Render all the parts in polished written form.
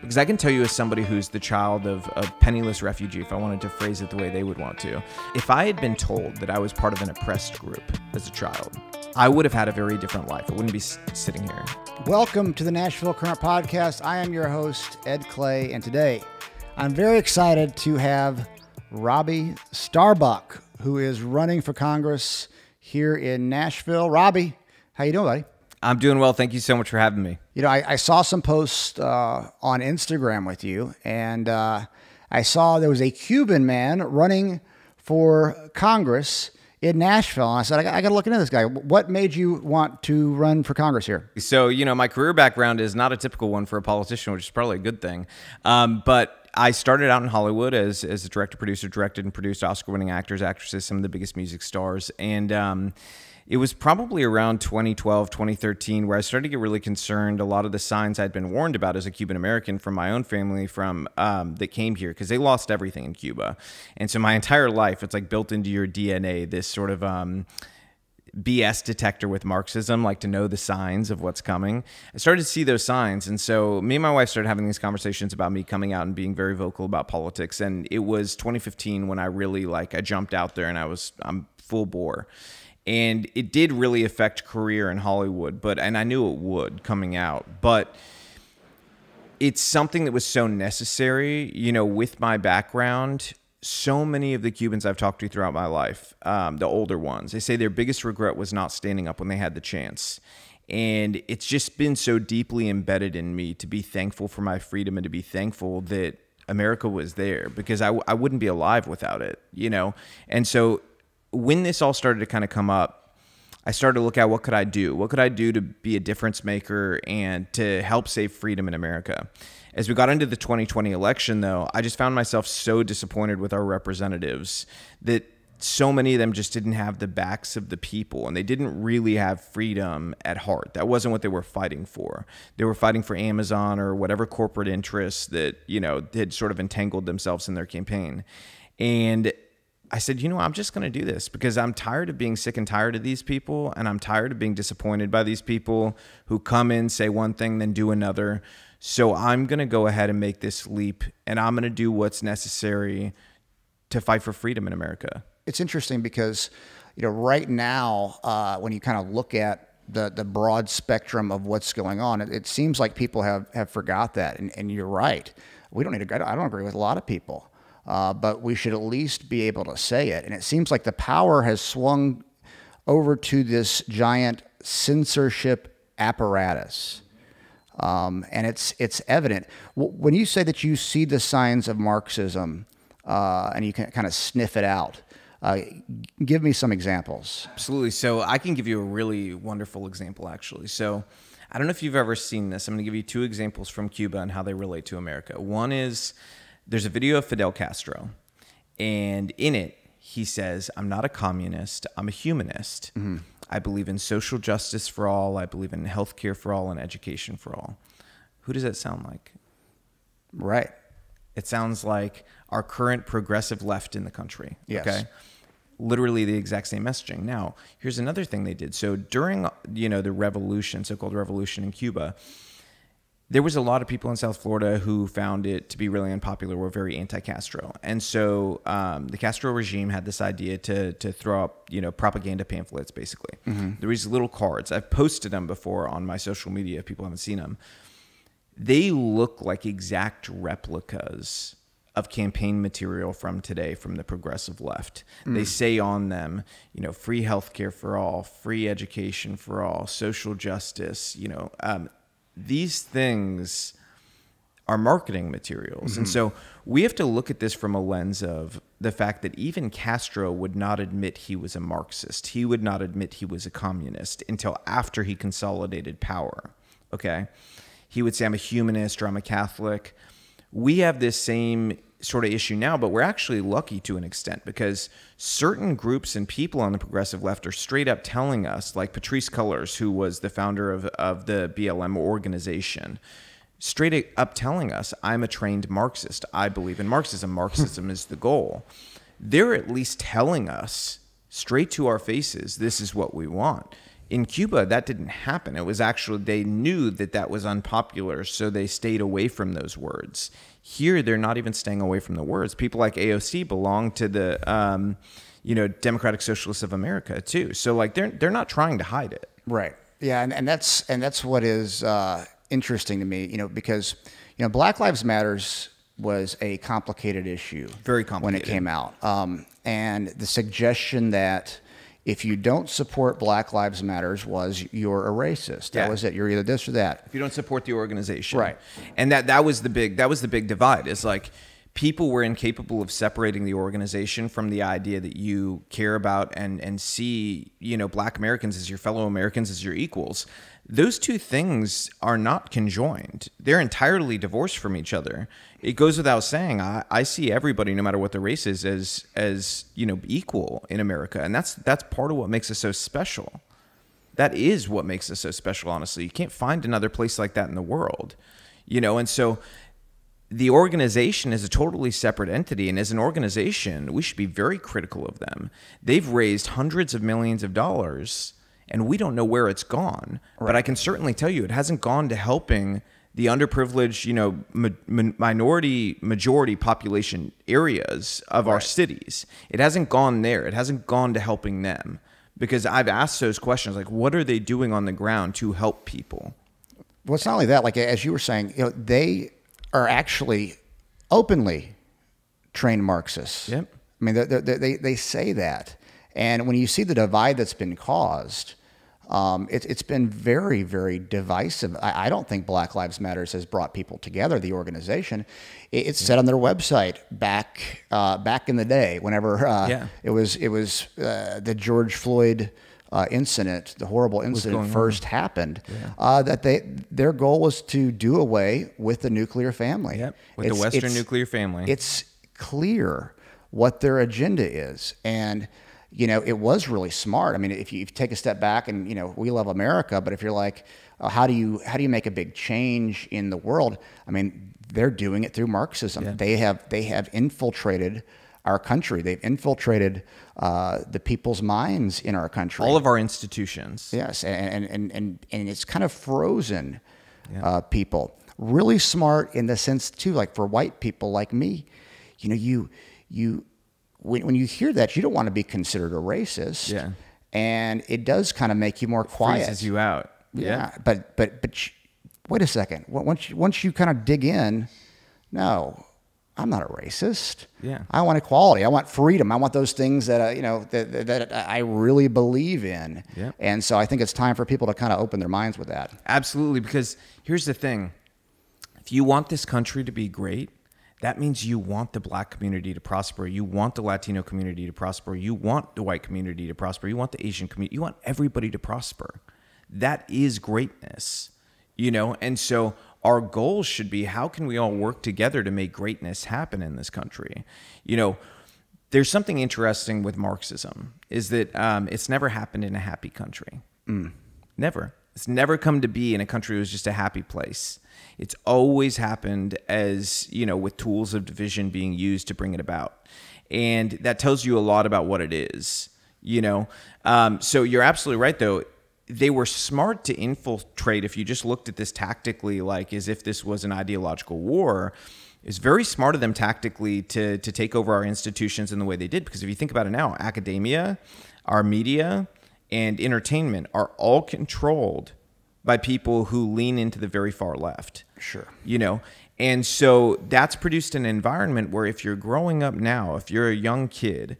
Because I can tell you, as somebody who's the child of a penniless refugee, if I wanted to phrase it the way they would want to, if I had been told that I was part of an oppressed group as a child, I would have had a very different life. I wouldn't be sitting here. Welcome to the Nashville Current Podcast. I am your host, Ed Clay, and today I'm very excited to have Robbie Starbuck, who is running for Congress here in Nashville. Robbie, how you doing, buddy? I'm doing well. Thank you so much for having me. You know, I saw some posts on Instagram with you, and I saw there was a Cuban man running for Congress in Nashville. And I said, I got to look into this guy. What made you want to run for Congress here? So, you know, my career background is not a typical one for a politician, which is probably a good thing. But I started out in Hollywood as a director, producer, directed and produced Oscar-winning actors, actresses, some of the biggest music stars. And it was probably around 2012, 2013, where I started to get really concerned. A lot of the signs I'd been warned about as a Cuban American from my own family that came here, because they lost everything in Cuba. And so my entire life, it's like built into your DNA, this sort of BS detector with Marxism, like to know the signs of what's coming. I started to see those signs. And so me and my wife started having these conversations about me coming out and being very vocal about politics. And it was 2015 when I really I jumped out there and I'm full bore. And it did really affect career in Hollywood, and I knew it would coming out, but it's something that was so necessary, you know, with my background. So many of the Cubans I've talked to throughout my life, the older ones, they say their biggest regret was not standing up when they had the chance. And it's just been so deeply embedded in me to be thankful for my freedom and to be thankful that America was there, because I wouldn't be alive without it, you know? And so when this all started to kind of come up, I started to look at what could I do? What could I do to be a difference maker and to help save freedom in America? As we got into the 2020 election, though, I just found myself so disappointed with our representatives that so many of them just didn't have the backs of the people, and they didn't really have freedom at heart. That wasn't what they were fighting for. They were fighting for Amazon or whatever corporate interests that, you know, had sort of entangled themselves in their campaign. And I said, you know, I'm just going to do this because I'm tired of being sick and tired of these people, and I'm tired of being disappointed by these people who come in, say one thing, then do another. So I'm going to go ahead and make this leap, and I'm going to do what's necessary to fight for freedom in America. It's interesting because, you know, right now, when you kind of look at the broad spectrum of what's going on, it seems like people have forgot that. And you're right. We don't need to, I don't agree with a lot of people. But we should at least be able to say it. And it seems like the power has swung over to this giant censorship apparatus. And it's evident. When you say that you see the signs of Marxism and you can kind of sniff it out, give me some examples. Absolutely. So I can give you a really wonderful example, actually. So I don't know if you've ever seen this. I'm going to give you two examples from Cuba and how they relate to America. One is, there's a video of Fidel Castro, and in it, he says, I'm not a communist, I'm a humanist. Mm-hmm. I believe in social justice for all, I believe in healthcare for all, and education for all. Who does that sound like? Right. It sounds like our current progressive left in the country. Yes. Okay? Literally the exact same messaging. Now, here's another thing they did. So during, you know, the revolution, so-called revolution in Cuba, there was a lot of people in South Florida who found it to be really unpopular, were very anti-Castro. And so the Castro regime had this idea to throw up, you know, propaganda pamphlets, basically. Mm-hmm. There was little cards. I've posted them before on my social media if people haven't seen them. They look like exact replicas of campaign material from today from the progressive left. Mm. They say on them, you know, free healthcare for all, free education for all, social justice, you know, these things are marketing materials. Mm-hmm. And so we have to look at this from a lens of the fact that even Castro would not admit he was a Marxist. He would not admit he was a communist until after he consolidated power. Okay? He would say, I'm a humanist or I'm a Catholic. We have this same sort of issue now, but we're actually lucky to an extent because certain groups and people on the progressive left are straight up telling us, like Patrisse Cullors, who was the founder of the BLM organization, straight up telling us, I'm a trained Marxist. I believe in Marxism. Marxism is the goal. They're at least telling us straight to our faces, this is what we want. In Cuba, that didn't happen. It was actually, they knew that that was unpopular, so they stayed away from those words. Here, they're not even staying away from the words. People like AOC belong to the, Democratic Socialists of America too. So like they're not trying to hide it. Right. Yeah, and that's what is interesting to me, because Black Lives Matters was a complicated issue. Very complicated. When it came out. And the suggestion that if you don't support Black Lives Matters was you're a racist. That was it. You're either this or that. If you don't support the organization. Right. And that was the big divide. Is like people were incapable of separating the organization from the idea that you care about and see, Black Americans as your fellow Americans, as your equals. Those two things are not conjoined. They're entirely divorced from each other. It goes without saying, I see everybody, no matter what the race is, as equal in America. And that's part of what makes us so special. That is what makes us so special, honestly. You can't find another place like that in the world. And so the organization is a totally separate entity. And as an organization, we should be very critical of them. They've raised hundreds of millions of dollars, and we don't know where it's gone. Right. But I can certainly tell you it hasn't gone to helping the underprivileged, minority majority population areas of our cities. It hasn't gone there. It hasn't gone to helping them, because I've asked those questions, like, what are they doing on the ground to help people? Well, it's not only that, like, as you were saying, they are actually openly trained Marxists. Yep. I mean, they say that. And when you see the divide that's been caused, it's been very, very divisive. I don't think Black Lives Matters has brought people together, the organization. It's said on their website back in the day, whenever it was the George Floyd incident, the horrible incident first happened, that their goal was to do away with the nuclear family. Yep. With the Western nuclear family. It's clear what their agenda is. And it was really smart. I mean, if you take a step back and, we love America, but if you're like, how do you make a big change in the world? I mean, they're doing it through Marxism. Yeah. They have infiltrated our country. They've infiltrated the people's minds in our country. All of our institutions. Yes, and it's kind of frozen people. Really smart in the sense too, like for white people like me, when you hear that, you don't want to be considered a racist. Yeah. And it does kind of make you more quiet. Freezes you out. Yeah. But wait a second. Once you kind of dig in, no, I'm not a racist. Yeah. I want equality. I want freedom. I want those things that that I really believe in. Yeah. And so I think it's time for people to kind of open their minds with that. Absolutely, because here's the thing. If you want this country to be great, that means you want the Black community to prosper. You want the Latino community to prosper. You want the white community to prosper. You want the Asian community. You want everybody to prosper. That is greatness, And so our goal should be, how can we all work together to make greatness happen in this country? There's something interesting with Marxism, is that it's never happened in a happy country. Never. It's never come to be in a country that was just a happy place. It's always happened as, with tools of division being used to bring it about. And that tells you a lot about what it is, So you're absolutely right, though. They were smart to infiltrate. If you just looked at this tactically, like as if this was an ideological war, it's very smart of them tactically to take over our institutions in the way they did. Because if you think about it now, academia, our media, and entertainment are all controlled by people who lean into the very far left. Sure. And so that's produced an environment where if you're growing up now, if you're a young kid,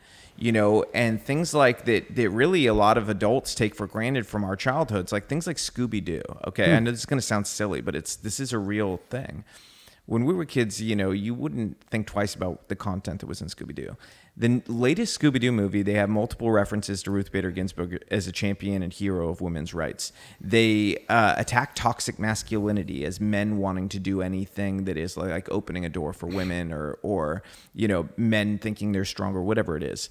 and things like that really a lot of adults take for granted from our childhoods, like things like Scooby-Doo. Okay, I know this is going to sound silly, but this is a real thing. When we were kids, you wouldn't think twice about the content that was in Scooby-Doo. The latest Scooby-Doo movie, they have multiple references to Ruth Bader Ginsburg as a champion and hero of women's rights. They attack toxic masculinity as men wanting to do anything that is like opening a door for women or men thinking they're stronger, whatever it is.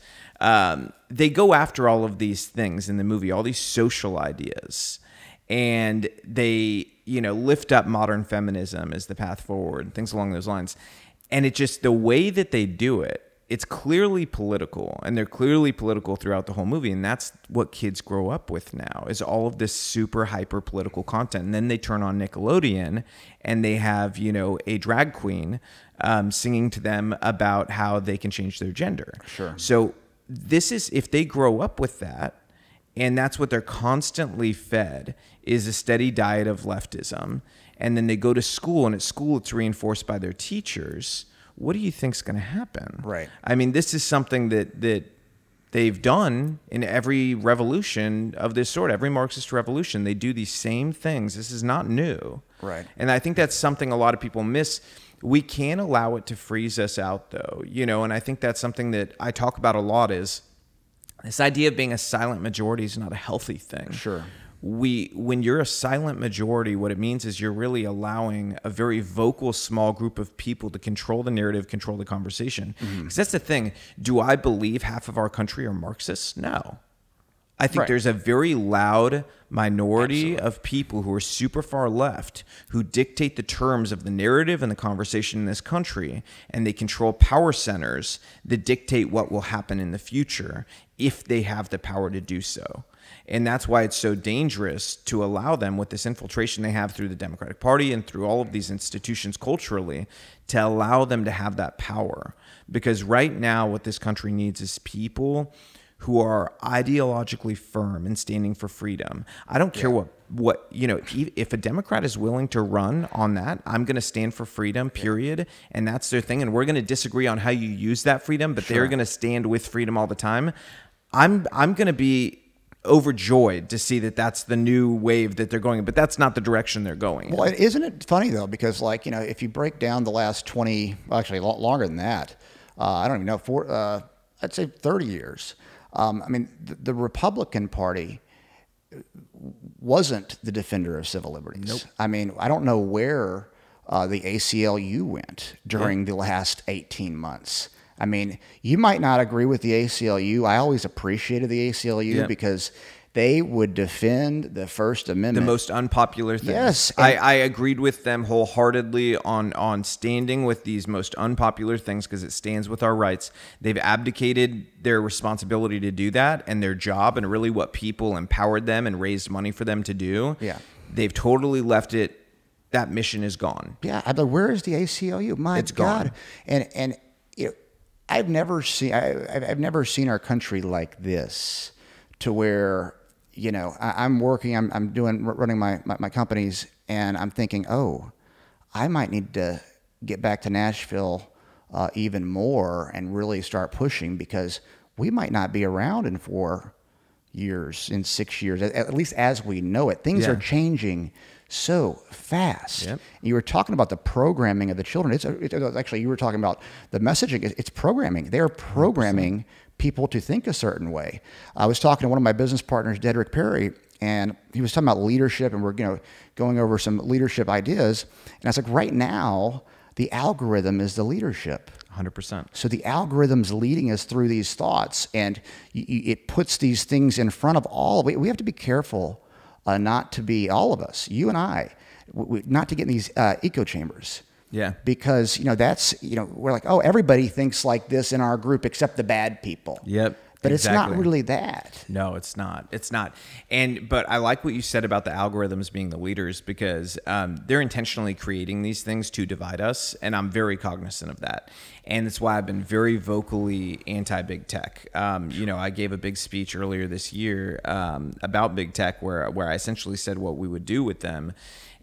They go after all of these things in the movie, all these social ideas. And they, lift up modern feminism as the path forward, things along those lines. And it just, the way that they do it it's clearly political, and they're clearly political throughout the whole movie. And that's what kids grow up with now, is all of this super hyper political content. And then they turn on Nickelodeon and they have, you know, a drag queen singing to them about how they can change their gender. Sure. So this is, if they grow up with that, and that's what they're constantly fed, is a steady diet of leftism. And then they go to school, and at school it's reinforced by their teachers. What do you think's going to happen? Right. I mean, this is something that they've done in every revolution of this sort, every Marxist revolution. They do these same things. This is not new. Right. And I think that's something a lot of people miss. We can't allow it to freeze us out, though, you know, and I think that's something that I talk about a lot, is this idea of being a silent majority is not a healthy thing. Sure. When you're a silent majority, what it means is you're really allowing a very vocal small group of people to control the narrative, control the conversation. Because that's the thing. Do I believe half of our country are Marxists? No. I think there's a very loud minority of people who are super far left who dictate the terms of the narrative and the conversation in this country, and they control power centers that dictate what will happen in the future if they have the power to do so. And that's why it's so dangerous to allow them, with this infiltration they have through the Democratic Party and through all of these institutions culturally, to allow them to have that power. Because right now what this country needs is people who are ideologically firm and standing for freedom. I don't care what you know, if a Democrat is willing to run on that, I'm going to stand for freedom, period. And that's their thing. And we're going to disagree on how you use that freedom, but they're going to stand with freedom all the time. I'm going to be overjoyed to see that that's the new wave that they're going in, but that's not the direction they're going Well, in. isn't it funny though? Because, like, you know, if you break down the last 20, well, actually a lot longer than that, I don't even know, I'd say 30 years. I mean, the Republican Party wasn't the defender of civil liberties. Nope. I mean, I don't know where the ACLU went during the last 18 months. I mean, you might not agree with the ACLU. I always appreciated the ACLU because they would defend the First Amendment. The most unpopular things. Yes. I agreed with them wholeheartedly on standing with these most unpopular things, because it stands with our rights. They've abdicated their responsibility to do that, and their job, and really what people empowered them and raised money for them to do. Yeah. They've totally left it. That mission is gone. Yeah. I'd like, where is the ACLU? My It's God. gone. And you know, I've never seen our country like this, to where, you know, I'm running my companies, and I'm thinking, oh, I might need to get back to Nashville even more and really start pushing, because we might not be around in 4 years, in 6 years, at least as we know it. Things are changing so fast. Yep. You were talking about the programming of the children. It's actually, you were talking about the messaging. It's programming. They're programming 100%. People to think a certain way. I was talking to one of my business partners, Dedrick Perry, and he was talking about leadership, and we're going over some leadership ideas. And I was like, right now, the algorithm is the leadership. 100%. So the algorithm's leading us through these thoughts, and it puts these things in front of all. We have to be careful not to be, all of us, you and I, not to get in these echo chambers. Yeah. Because, you know, that's, you know, we're like, oh, everybody thinks like this in our group except the bad people. Yep. But exactly. It's not really that. No, it's not. It's not. But I like what you said about the algorithms being the leaders, because they're intentionally creating these things to divide us, and I'm very cognizant of that. And that's why I've been very vocally anti-big tech. You know, I gave a big speech earlier this year about big tech, where I essentially said what we would do with them.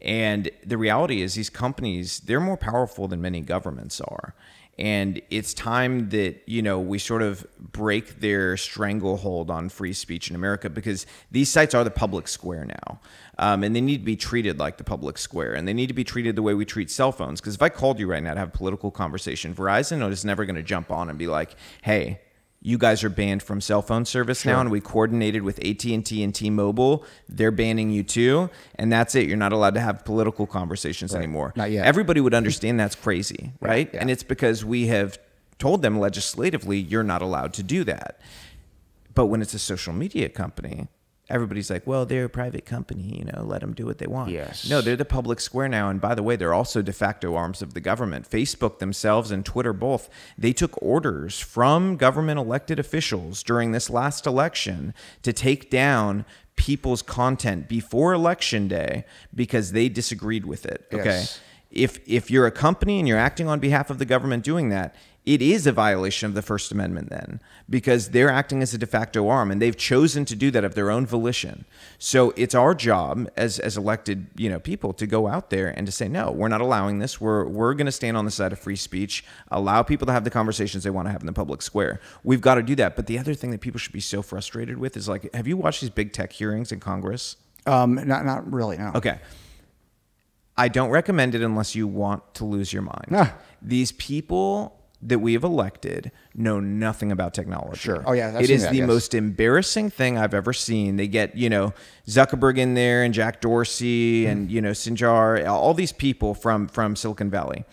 And the reality is, these companies, they're more powerful than many governments are. And it's time that, you know, we sort of break their stranglehold on free speech in America, because these sites are the public square now. And they need to be treated like the public square, and they need to be treated the way we treat cell phones. Because if I called you right now to have a political conversation, Verizon is never going to jump on and be like, hey, you guys are banned from cell phone service now, and we coordinated with AT&T and T-Mobile. They're banning you too, and that's it. You're not allowed to have political conversations anymore. Not yet. Everybody would understand that's crazy, right? Yeah. And it's because we have told them legislatively, you're not allowed to do that. But when it's a social media company, everybody's like, well, they're a private company, let them do what they want. Yes. No, they're the public square now. And by the way, they're also de facto arms of the government. Facebook themselves and Twitter both, they took orders from government elected officials during this last election to take down people's content before election day because they disagreed with it. Okay. Yes. If you're a company and you're acting on behalf of the government doing that, it is a violation of the First Amendment then, because they're acting as a de facto arm and they've chosen to do that of their own volition. So it's our job as elected, people to go out there and to say, no, we're not allowing this. We're going to stand on the side of free speech, allow people to have the conversations they want to have in the public square. We've got to do that. But the other thing that people should be so frustrated with is like, have you watched these big tech hearings in Congress? Not really, no. Okay. I don't recommend it unless you want to lose your mind. Ah. These people that we have elected know nothing about technology. Sure. Oh, yeah. It is the most embarrassing thing I've ever seen. They get, Zuckerberg in there and Jack Dorsey and, Sinjar, all these people from Silicon Valley.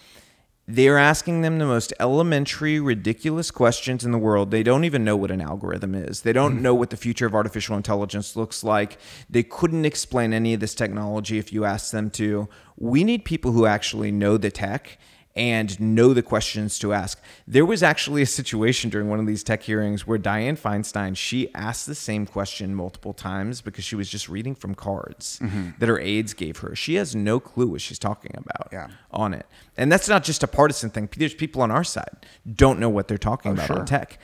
They're asking them the most elementary, ridiculous questions in the world. They don't even know what an algorithm is. They don't know what the future of artificial intelligence looks like. They couldn't explain any of this technology if you asked them to. We need people who actually know the tech and know the questions to ask. There was actually a situation during one of these tech hearings where Dianne Feinstein, she asked the same question multiple times because she was just reading from cards that her aides gave her. She has no clue what she's talking about on it. And that's not just a partisan thing. There's people on our side don't know what they're talking about on tech.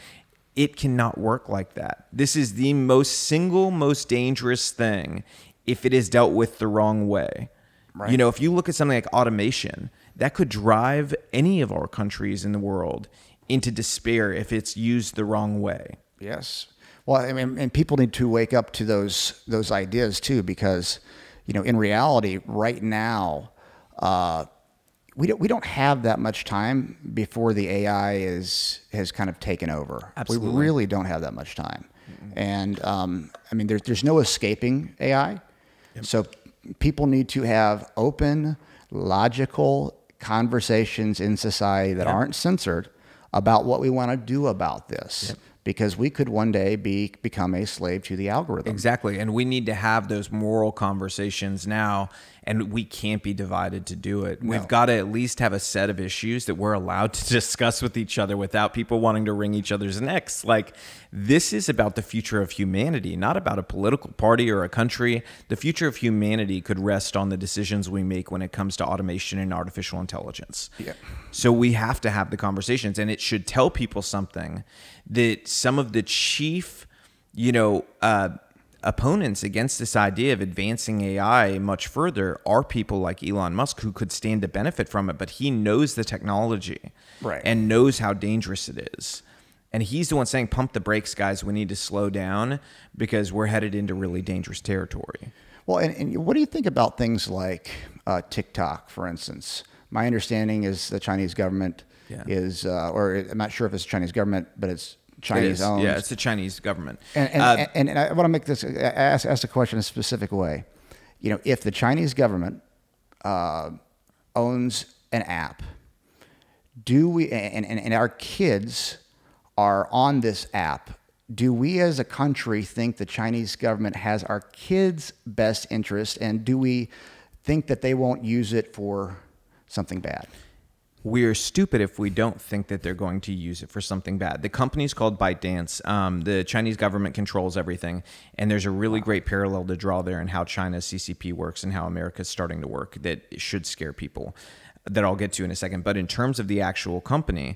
It cannot work like that. This is the most dangerous thing if it is dealt with the wrong way. Right. If you look at something like automation, that could drive any of our countries in the world into despair if it's used the wrong way. Yes. Well, I mean, and people need to wake up to those ideas too, because, in reality, right now, we don't have that much time before the AI has kind of taken over. Absolutely. We really don't have that much time, and there's no escaping AI. Yep. So people need to have open, logical conversations in society that aren't censored about what we want to do about this. Because we could one day become a slave to the algorithm. Exactly. And we need to have those moral conversations now, and we can't be divided to do it. No. We've got to at least have a set of issues that we're allowed to discuss with each other without people wanting to wring each other's necks. Like, this is about the future of humanity, not about a political party or a country. The future of humanity could rest on the decisions we make when it comes to automation and artificial intelligence. Yeah. So we have to have the conversations, and it should tell people something that some of the chief, opponents against this idea of advancing AI much further are people like Elon Musk, who could stand to benefit from it, but he knows the technology and knows how dangerous it is. And he's the one saying, pump the brakes, guys. We need to slow down because we're headed into really dangerous territory. Well, and what do you think about things like TikTok, for instance? My understanding is the Chinese government is, or I'm not sure if it's Chinese government, but it's Chinese owned. Yeah, it's the Chinese government. And I want to make this ask the question in a specific way. If the Chinese government owns an app, do we and our kids are on this app, do we as a country think the Chinese government has our kids' best interest, and do we think that they won't use it for something bad? We're stupid if we don't think that they're going to use it for something bad. The company's called ByteDance. The Chinese government controls everything, and there's a really great parallel to draw there in how China's CCP works and how America's starting to work that should scare people, that I'll get to in a second. But in terms of the actual company,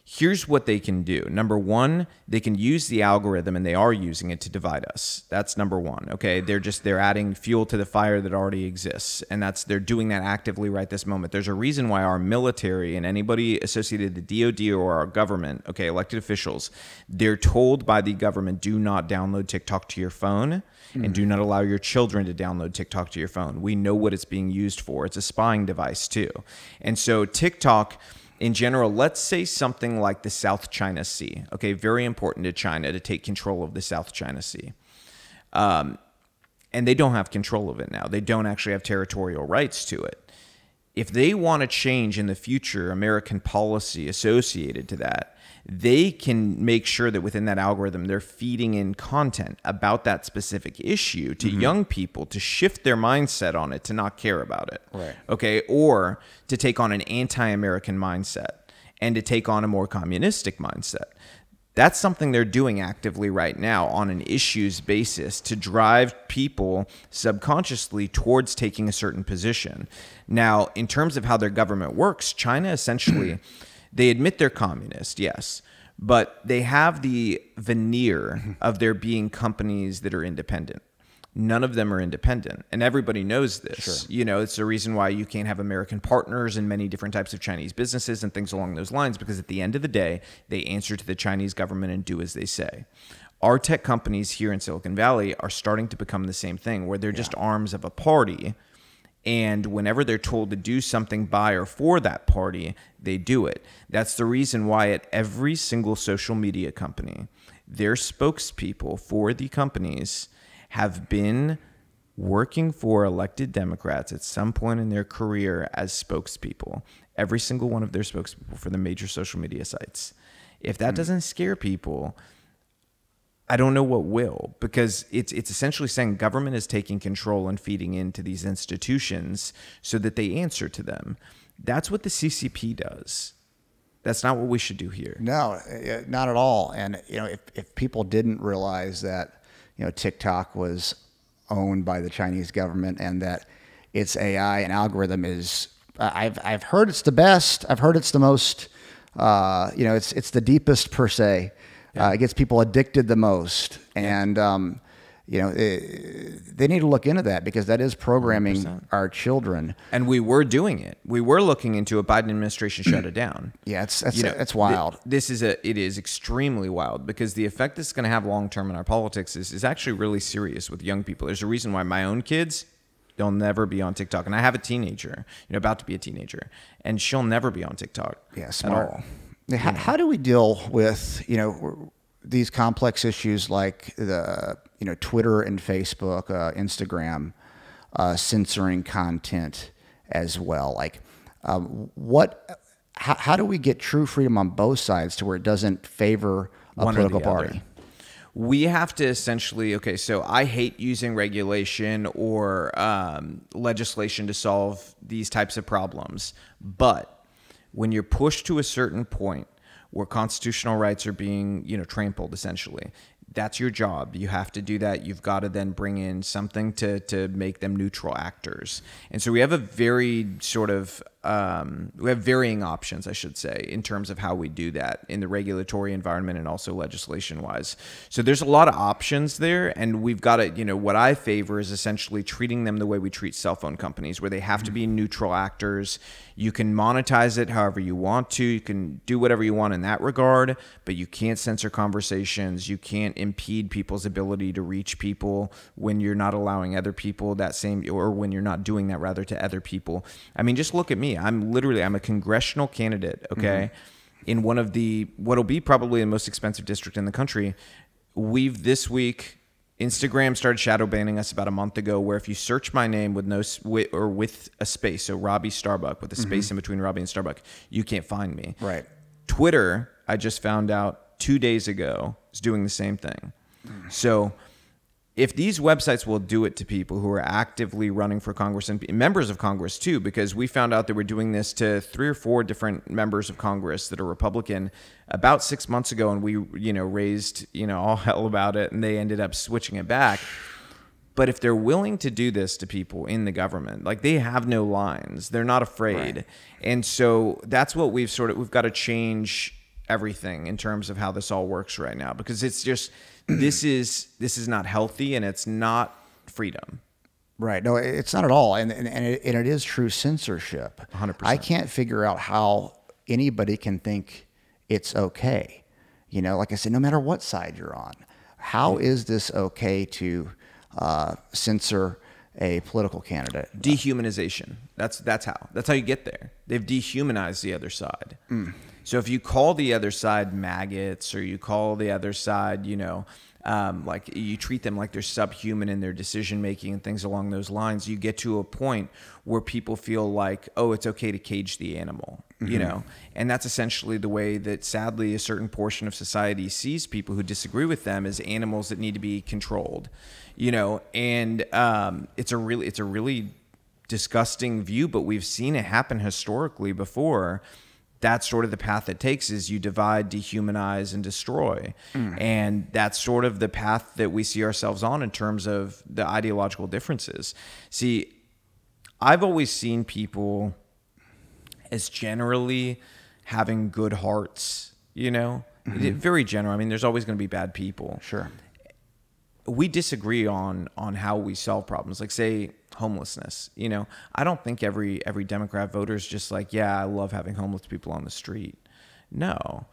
here's what they can do. Number one, they can use the algorithm, and they are using it to divide us. That's number one. Okay, they're adding fuel to the fire that already exists, and they're doing that actively right this moment. There's a reason why our military and anybody associated with the DoD or our government, okay, elected officials, they're told by the government, do not download TikTok to your phone, and do not allow your children to download TikTok to your phone. We know what it's being used for. It's a spying device too, and so TikTok, in general, let's say something like the South China Sea. Okay, very important to China to take control of the South China Sea. And they don't have control of it now. They don't actually have territorial rights to it. if they want to change in the future American policy associated to that, they can make sure that within that algorithm, they're feeding in content about that specific issue to young people to shift their mindset on it, to not care about it. Right. Okay. Or to take on an anti-American mindset and to take on a more communistic mindset. That's something they're doing actively right now on an issues basis to drive people subconsciously towards taking a certain position. Now, in terms of how their government works, China essentially, they admit they're communist, yes, but they have the veneer of there being companies that are independent. None of them are independent, and everybody knows this. Sure. You know, it's the reason why you can't have American partners in many different types of Chinese businesses and things along those lines, because at the end of the day, they answer to the Chinese government and do as they say. Our tech companies here in Silicon Valley are starting to become the same thing, where they're just arms of a party, and whenever they're told to do something by or for that party, they do it. That's the reason why at every single social media company, their spokespeople for the companies have been working for elected Democrats at some point in their career as spokespeople. Every single one of their spokespeople for the major social media sites. If that doesn't scare people, I don't know what will, because it's essentially saying government is taking control and feeding into these institutions so that they answer to them. That's what the CCP does. That's not what we should do here. No, not at all. And you know, if people didn't realize that, you know, TikTok was owned by the Chinese government and that its AI and algorithm is, I've heard it's the best. I've heard it's the most, you know, it's the deepest per se. Yeah. It gets people addicted the most. And, you know, they need to look into that, because that is programming 100%. Our children. And we were doing it. We were looking into it. Biden administration shut it down. Yeah, it's wild. It is extremely wild, because the effect this is going to have long term in our politics is actually really serious with young people. There's a reason why my own kids, they'll never be on TikTok. And I have a teenager, you know, about to be a teenager, and she'll never be on TikTok. Yeah, smart. How do we deal with, you know, these complex issues like the, you know, Twitter and Facebook, Instagram, censoring content as well? Like, how do we get true freedom on both sides to where it doesn't favor a political party? We have to essentially, okay, so I hate using regulation or legislation to solve these types of problems, but when you're pushed to a certain point where constitutional rights are being, you know, trampled, essentially, that's your job. You have to do that. You've got to then bring in something to make them neutral actors. And so we have a very sort of, we have varying options, I should say, in terms of how we do that in the regulatory environment and also legislation-wise. So there's a lot of options there, and we've got to, you know, what I favor is essentially treating them the way we treat cell phone companies, where they have to be neutral actors. You can monetize it however you want to. You can do whatever you want in that regard, but you can't censor conversations. You can't impede people's ability to reach people when you're not allowing other people that same, or when you're not doing that rather to other people. I mean, just look at me. I'm a congressional candidate, okay, in one of what'll be probably the most expensive district in the country. This week, Instagram started shadow banning us about a month ago, where if you search my name with with a space, so Robbie Starbuck with a space in between Robbie and Starbuck, you can't find me. Right. Twitter, I just found out 2 days ago, is doing the same thing. So if these websites will do it to people who are actively running for Congress and members of Congress too, because we found out they were doing this to 3 or 4 different members of Congress that are Republican about 6 months ago, and we, you know, raised, you know, all hell about it, and they ended up switching it back. But if they're willing to do this to people in the government, like, they have no lines, they're not afraid. Right. And so that's what we've got to change everything in terms of how this all works right now, because it's just, this is not healthy, and it's not freedom. Right. No, it's not at all. And it is true censorship. 100%. I can't figure out how anybody can think it's okay. You know, like I said, no matter what side you're on, how is this okay to censor a political candidate? Dehumanization. That's how you get there. They've dehumanized the other side. So if you call the other side maggots, or you call the other side, you know, like you treat them like they're subhuman in their decision making and things along those lines, you get to a point where people feel like, oh, it's okay to cage the animal, you know? And that's essentially the way that sadly a certain portion of society sees people who disagree with them as animals that need to be controlled, you know? And it's a really disgusting view, but we've seen it happen historically before. That's sort of the path it takes, is you divide, dehumanize, and destroy. And that's sort of the path that we see ourselves on in terms of the ideological differences. See, I've always seen people as generally having good hearts, you know? Very general. I mean, there's always going to be bad people. Sure. We disagree on how we solve problems. Like, say, homelessness. You know, I don't think every Democrat voter is just like, yeah, I love having homeless people on the street. No,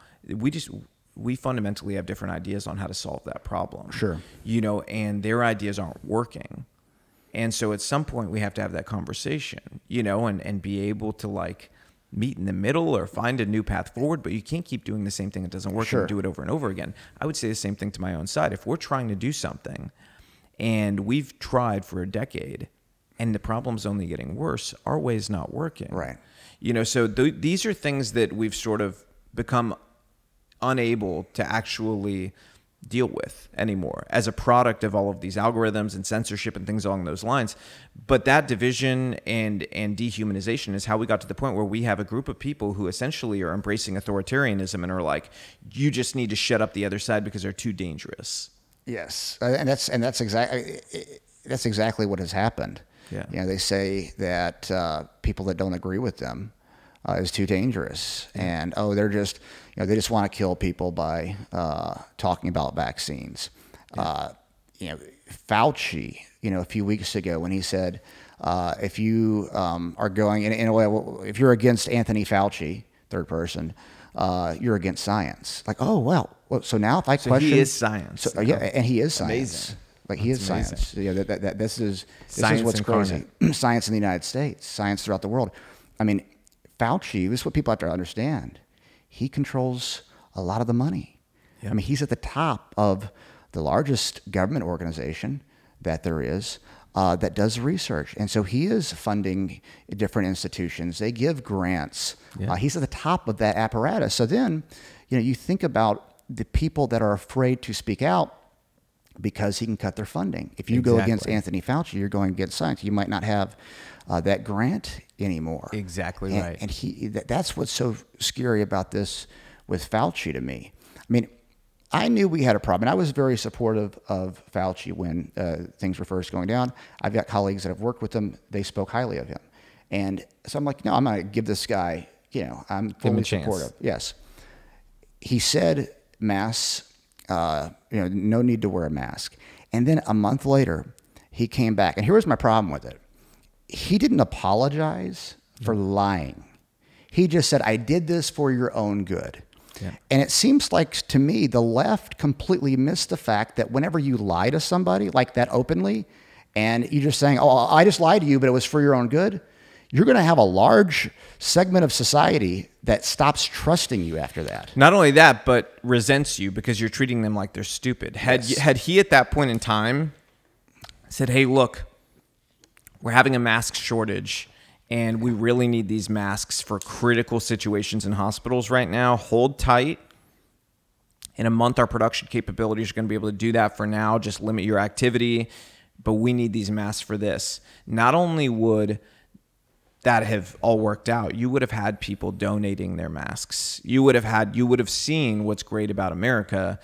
we fundamentally have different ideas on how to solve that problem. Sure. You know, and their ideas aren't working. And so at some point we have to have that conversation, you know, and be able to like meet in the middle or find a new path forward, but you can't keep doing the same thing that doesn't work and do it over and over again. I would say the same thing to my own side. If we're trying to do something and we've tried for a decade and the problem's only getting worse, our way is not working. Right. You know, so these are things that we've sort of become unable to actually deal with anymore as a product of all of these algorithms and censorship and things along those lines. But that division and dehumanization is how we got to the point where we have a group of people who essentially are embracing authoritarianism and are like, you just need to shut up the other side because they're too dangerous. Yes. And that's exactly what has happened. Yeah. You know, they say that people that don't agree with them is too dangerous, and they're just, you know, they just want to kill people by talking about vaccines. You know, Fauci, you know, a few weeks ago when he said, if you are going in a way, if you're against Anthony Fauci, third person, you're against science. Like, oh well, so now if I question, he is science. So, yeah, and he is science. Amazing. Like he is science. Yeah, this is what's incarnate. crazy. Science in the United States, science throughout the world. I mean, Fauci, this is what people have to understand. He controls a lot of the money. Yep. I mean, he's at the top of the largest government organization that there is that does research. And so he is funding different institutions. They give grants. Yeah. He's at the top of that apparatus. So then, you know, you think about the people that are afraid to speak out because he can cut their funding. If you go against Anthony Fauci, you're going against science. You might not have that grant anymore. Exactly right. And that's what's so scary about this with Fauci to me. I mean, I knew we had a problem, and I was very supportive of Fauci when things were first going down. I've got colleagues that have worked with him. They spoke highly of him. And so I'm like, no, I'm going to give this guy, you know, I'm fully supportive. Yes. He said masks, you know, no need to wear a mask. And then a month later, he came back. And here was my problem with it. He didn't apologize for lying. He just said, I did this for your own good. Yeah. And it seems like, to me, the left completely missed the fact that whenever you lie to somebody like that openly, and you're just saying, oh, I just lied to you, but it was for your own good, you're going to have a large segment of society that stops trusting you after that. Not only that, but resents you because you're treating them like they're stupid. Had he at that point in time said, hey, look, we're having a mask shortage and we really need these masks for critical situations in hospitals right now. Hold tight. In a month, our production capabilities are going to be able to do that for now. Just limit your activity, but we need these masks for this. Not only would that have all worked out, you would have had people donating their masks. You would have seen what's great about America.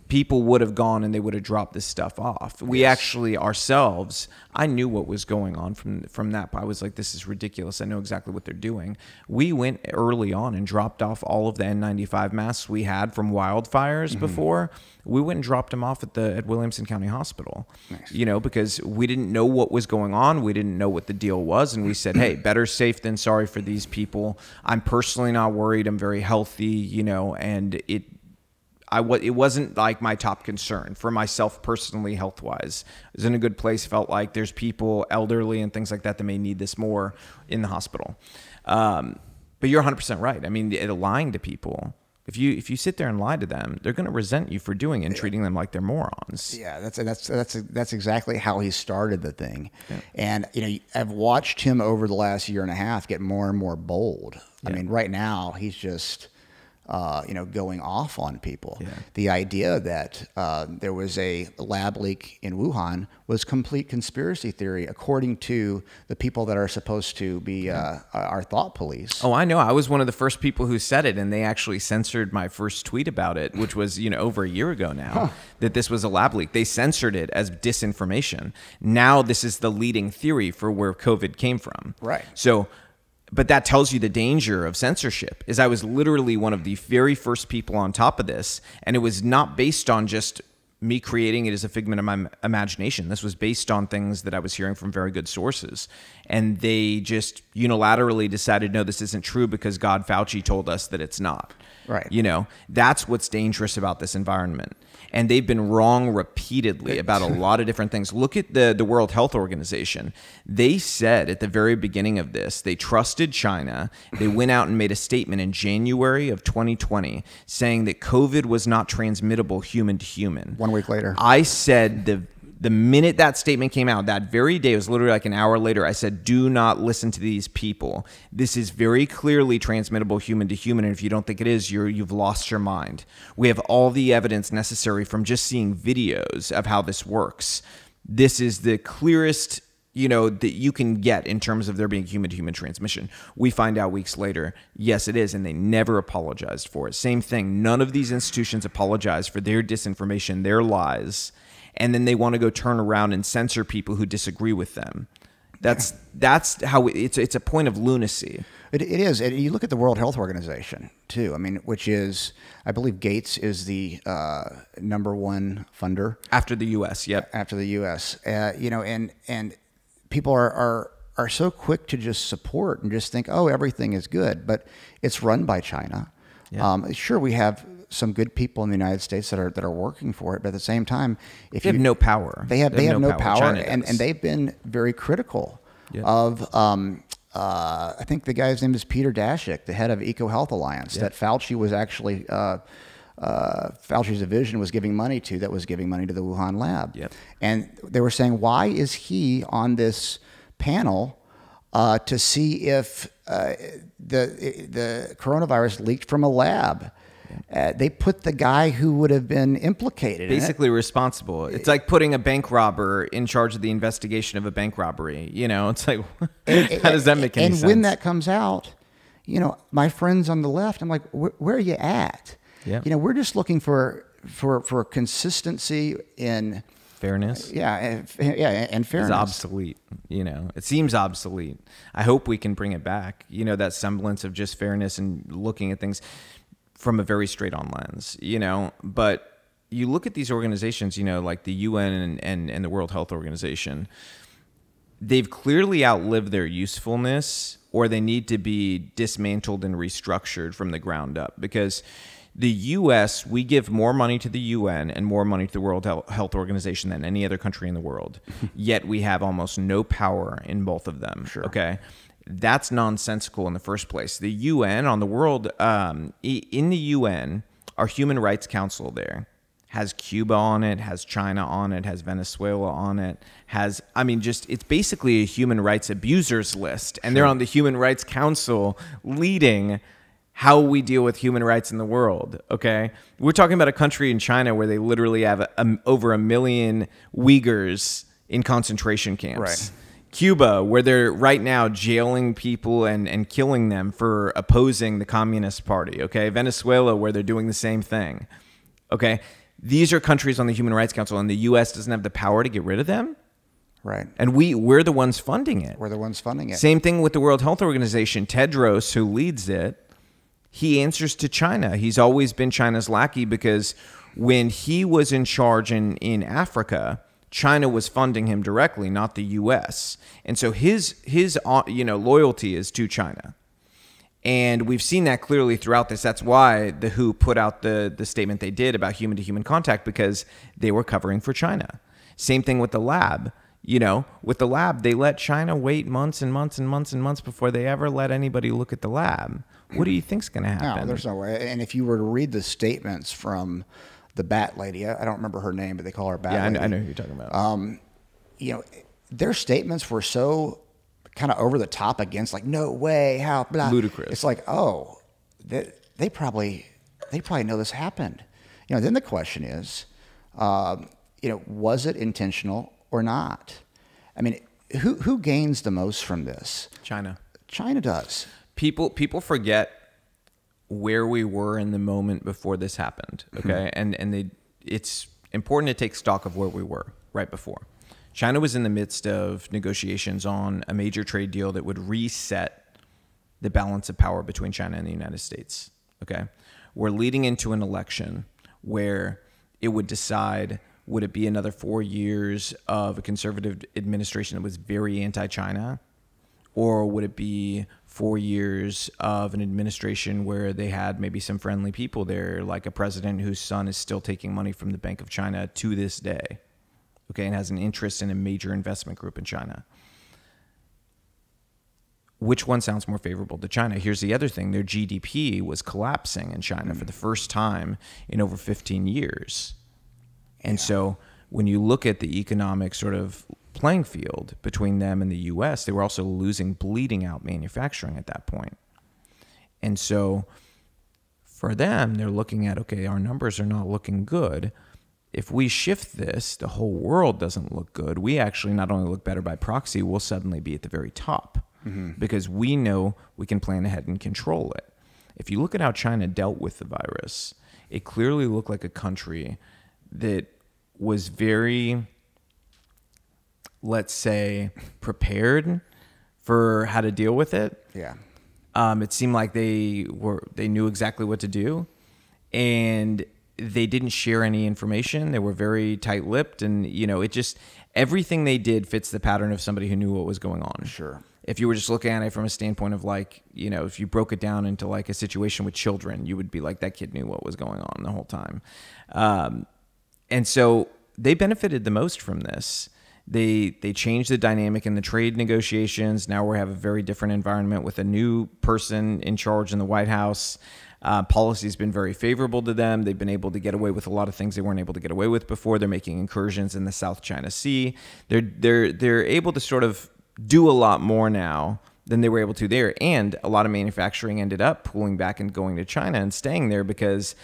People would have gone and they would have dropped this stuff off. We actually ourselves, I knew what was going on from that. I was like, this is ridiculous. I know exactly what they're doing. We went early on and dropped off all of the N95 masks we had from wildfires before. We went and dropped them off at Williamson County Hospital, you know, because we didn't know what was going on. We didn't know what the deal was. And we said, hey, better safe than sorry for these people. I'm personally not worried. I'm very healthy, you know, and it wasn't like my top concern for myself personally, health-wise. I was in a good place. Felt like there's people, elderly and things like that may need this more in the hospital. But you're 100% right. I mean, lying to people If you sit there and lie to them, they're going to resent you for doing it and treating them like they're morons. Yeah, that's exactly how he started the thing. Yeah. And I've watched him over the last year and a half get more and more bold. Yeah. I mean, right now he's just going off on people. Yeah. The idea that there was a lab leak in Wuhan was complete conspiracy theory, according to the people that are supposed to be our thought police. Oh, I know. I was one of the first people who said it, and they actually censored my first tweet about it, which was over a year ago now, that this was a lab leak. They censored it as disinformation. Now this is the leading theory for where COVID came from. Right. So, but that tells you the danger of censorship. Is I was literally one of the very first people on top of this, and it was not based on just me creating it as a figment of my imagination. This was based on things that I was hearing from very good sources, and they just unilaterally decided, no, this isn't true because God Fauci told us that it's not. Right. That's what's dangerous about this environment. And they've been wrong repeatedly about a lot of different things. Look at the World Health Organization. They said at the very beginning of this, they trusted China. They went out and made a statement in January of 2020 saying that COVID was not transmittable human to human. 1 week later. I said the minute that statement came out, that very day, it was literally like an hour later, I said, do not listen to these people. This is very clearly transmittable human to human, and if you don't think it is, you've lost your mind. We have all the evidence necessary from just seeing videos of how this works. This is the clearest that you can get in terms of there being human-to-human transmission. We find out weeks later, yes, it is, and they never apologized for it. Same thing. None of these institutions apologize for their disinformation, their lies, and then they want to go turn around and censor people who disagree with them. That's how it's a point of lunacy. It is. And you look at the World Health Organization too. I mean, which is, I believe Gates is the #1 funder after the U.S. Yep. After the U.S. And people are so quick to just support and just think, oh, everything is good, but it's run by China. Yeah. Sure, we have some good people in the United States that are working for it, but at the same time, if you have no power, they have no power, and they've been very critical of. I think the guy's name is Peter Daszak, the head of EcoHealth Alliance, that Fauci was actually Fauci's division was giving money to, that was giving money to the Wuhan lab, and they were saying, why is he on this panel to see if the coronavirus leaked from a lab? They put the guy who would have been implicated basically responsible. It's like putting a bank robber in charge of the investigation of a bank robbery. It's like, how does that make any sense? And when that comes out, my friends on the left, I'm like, where are you at? Yeah. We're just looking for consistency in fairness. And fairness. It's obsolete. It seems obsolete. I hope we can bring it back. That semblance of just fairness and looking at things from a very straight on lens, but you look at these organizations, like the UN and the World Health Organization, they've clearly outlived their usefulness, or they need to be dismantled and restructured from the ground up, because the U.S., we give more money to the UN and more money to the World Health Organization than any other country in the world, yet we have almost no power in both of them. Sure. Okay. That's nonsensical in the first place. The UN on the world, in the UN, our Human Rights Council there has Cuba on it, has China on it, has Venezuela on it, it's basically a human rights abusers list. And they're on the Human Rights Council leading how we deal with human rights in the world, okay? We're talking about a country in China where they literally have over 1 million Uyghurs in concentration camps. Right. Cuba, where they're right now jailing people and killing them for opposing the Communist Party, okay? Venezuela, where they're doing the same thing, okay? These are countries on the Human Rights Council, and the U.S. doesn't have the power to get rid of them? Right. And we're the ones funding it. We're the ones funding it. Same thing with the World Health Organization. Tedros, who leads it, he answers to China. He's always been China's lackey, because when he was in charge in Africa, China was funding him directly, not the U.S. And so his loyalty is to China. And we've seen that clearly throughout this. That's why the WHO put out the statement they did about human-to-human contact, because they were covering for China. Same thing with the lab. With the lab, they let China wait months and months and months and months before they ever let anybody look at the lab. What do you think's going to No, happen? there's no way. And if you were to read the statements from the Bat Lady, I don't remember her name, but they call her Bat Lady. I know who you're talking about. You know, their statements were so kind of over the top against, like, no way, how, blah. Ludicrous. It's like, oh, they probably know this happened. You know, then the question is, you know, was it intentional or not? I mean, who gains the most from this? China. China does. People forget where we were in the moment before this happened. Okay, it's important to take stock of where we were right before. China was in the midst of negotiations on a major trade deal that would reset the balance of power between China and the United States. Okay, we're leading into an election where it would decide, would it be another 4 years of a conservative administration that was very anti-China, or would it be 4 years of an administration where they had maybe some friendly people there, like a president whose son is still taking money from the Bank of China to this day, okay, and has an interest in a major investment group in China? Which one sounds more favorable to China? Here's the other thing. Their GDP was collapsing in China for the first time in over 15 years. And so when you look at the economic sort of playing field between them and the U.S., they were also bleeding out manufacturing at that point. And so for them, they're looking at, okay, our numbers are not looking good. If we shift this, the whole world doesn't look good. We actually not only look better by proxy, we'll suddenly be at the very top because we know we can plan ahead and control it. If you look at how China dealt with the virus, it clearly looked like a country that was very, let's say, prepared for how to deal with it. Yeah. It seemed like they knew exactly what to do, and they didn't share any information. They were very tight-lipped, and it just, everything they did fits the pattern of somebody who knew what was going on. Sure. If you were just looking at it from a standpoint of like, if you broke it down into like a situation with children, you would be like, that kid knew what was going on the whole time. And so they benefited the most from this. They changed the dynamic in the trade negotiations. Now we have a very different environment with a new person in charge in the White House. Policy's been very favorable to them. They've been able to get away with a lot of things they weren't able to get away with before. They're making incursions in the South China Sea. They're able to sort of do a lot more now than they were able to there. And a lot of manufacturing ended up pulling back and going to China and staying there because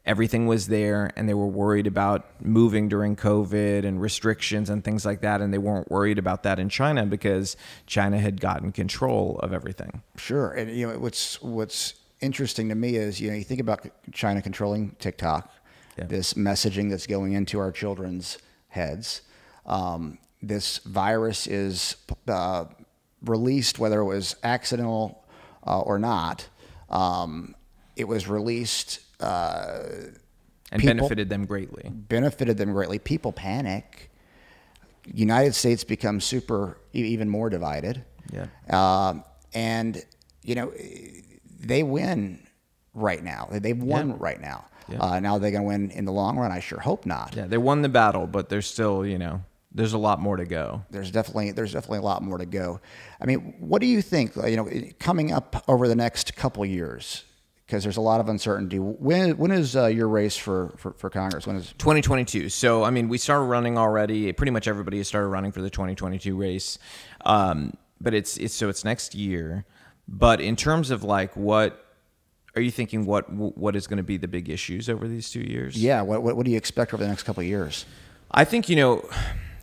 everything was there, and they were worried about moving during COVID and restrictions and things like that. And they weren't worried about that in China because China had gotten control of everything. Sure. And what's interesting to me is, you think about China controlling TikTok, this messaging that's going into our children's heads. This virus is released, whether it was accidental or not. It was released. And benefited them greatly. People panic. United States becomes even more divided. Yeah. And they win right now. They've won right now. Yeah. Now they're going to win in the long run. I sure hope not. Yeah, they won the battle, but there's still, there's a lot more to go. There's definitely a lot more to go. I mean, what do you think? Coming up over the next couple of years, because there's a lot of uncertainty. When is your race for Congress? When is 2022? So I mean, we started running already. Pretty much everybody has started running for the 2022 race, but it's next year. But in terms of like, what are you thinking? What is going to be the big issues over these 2 years? Yeah. What do you expect over the next couple of years? I think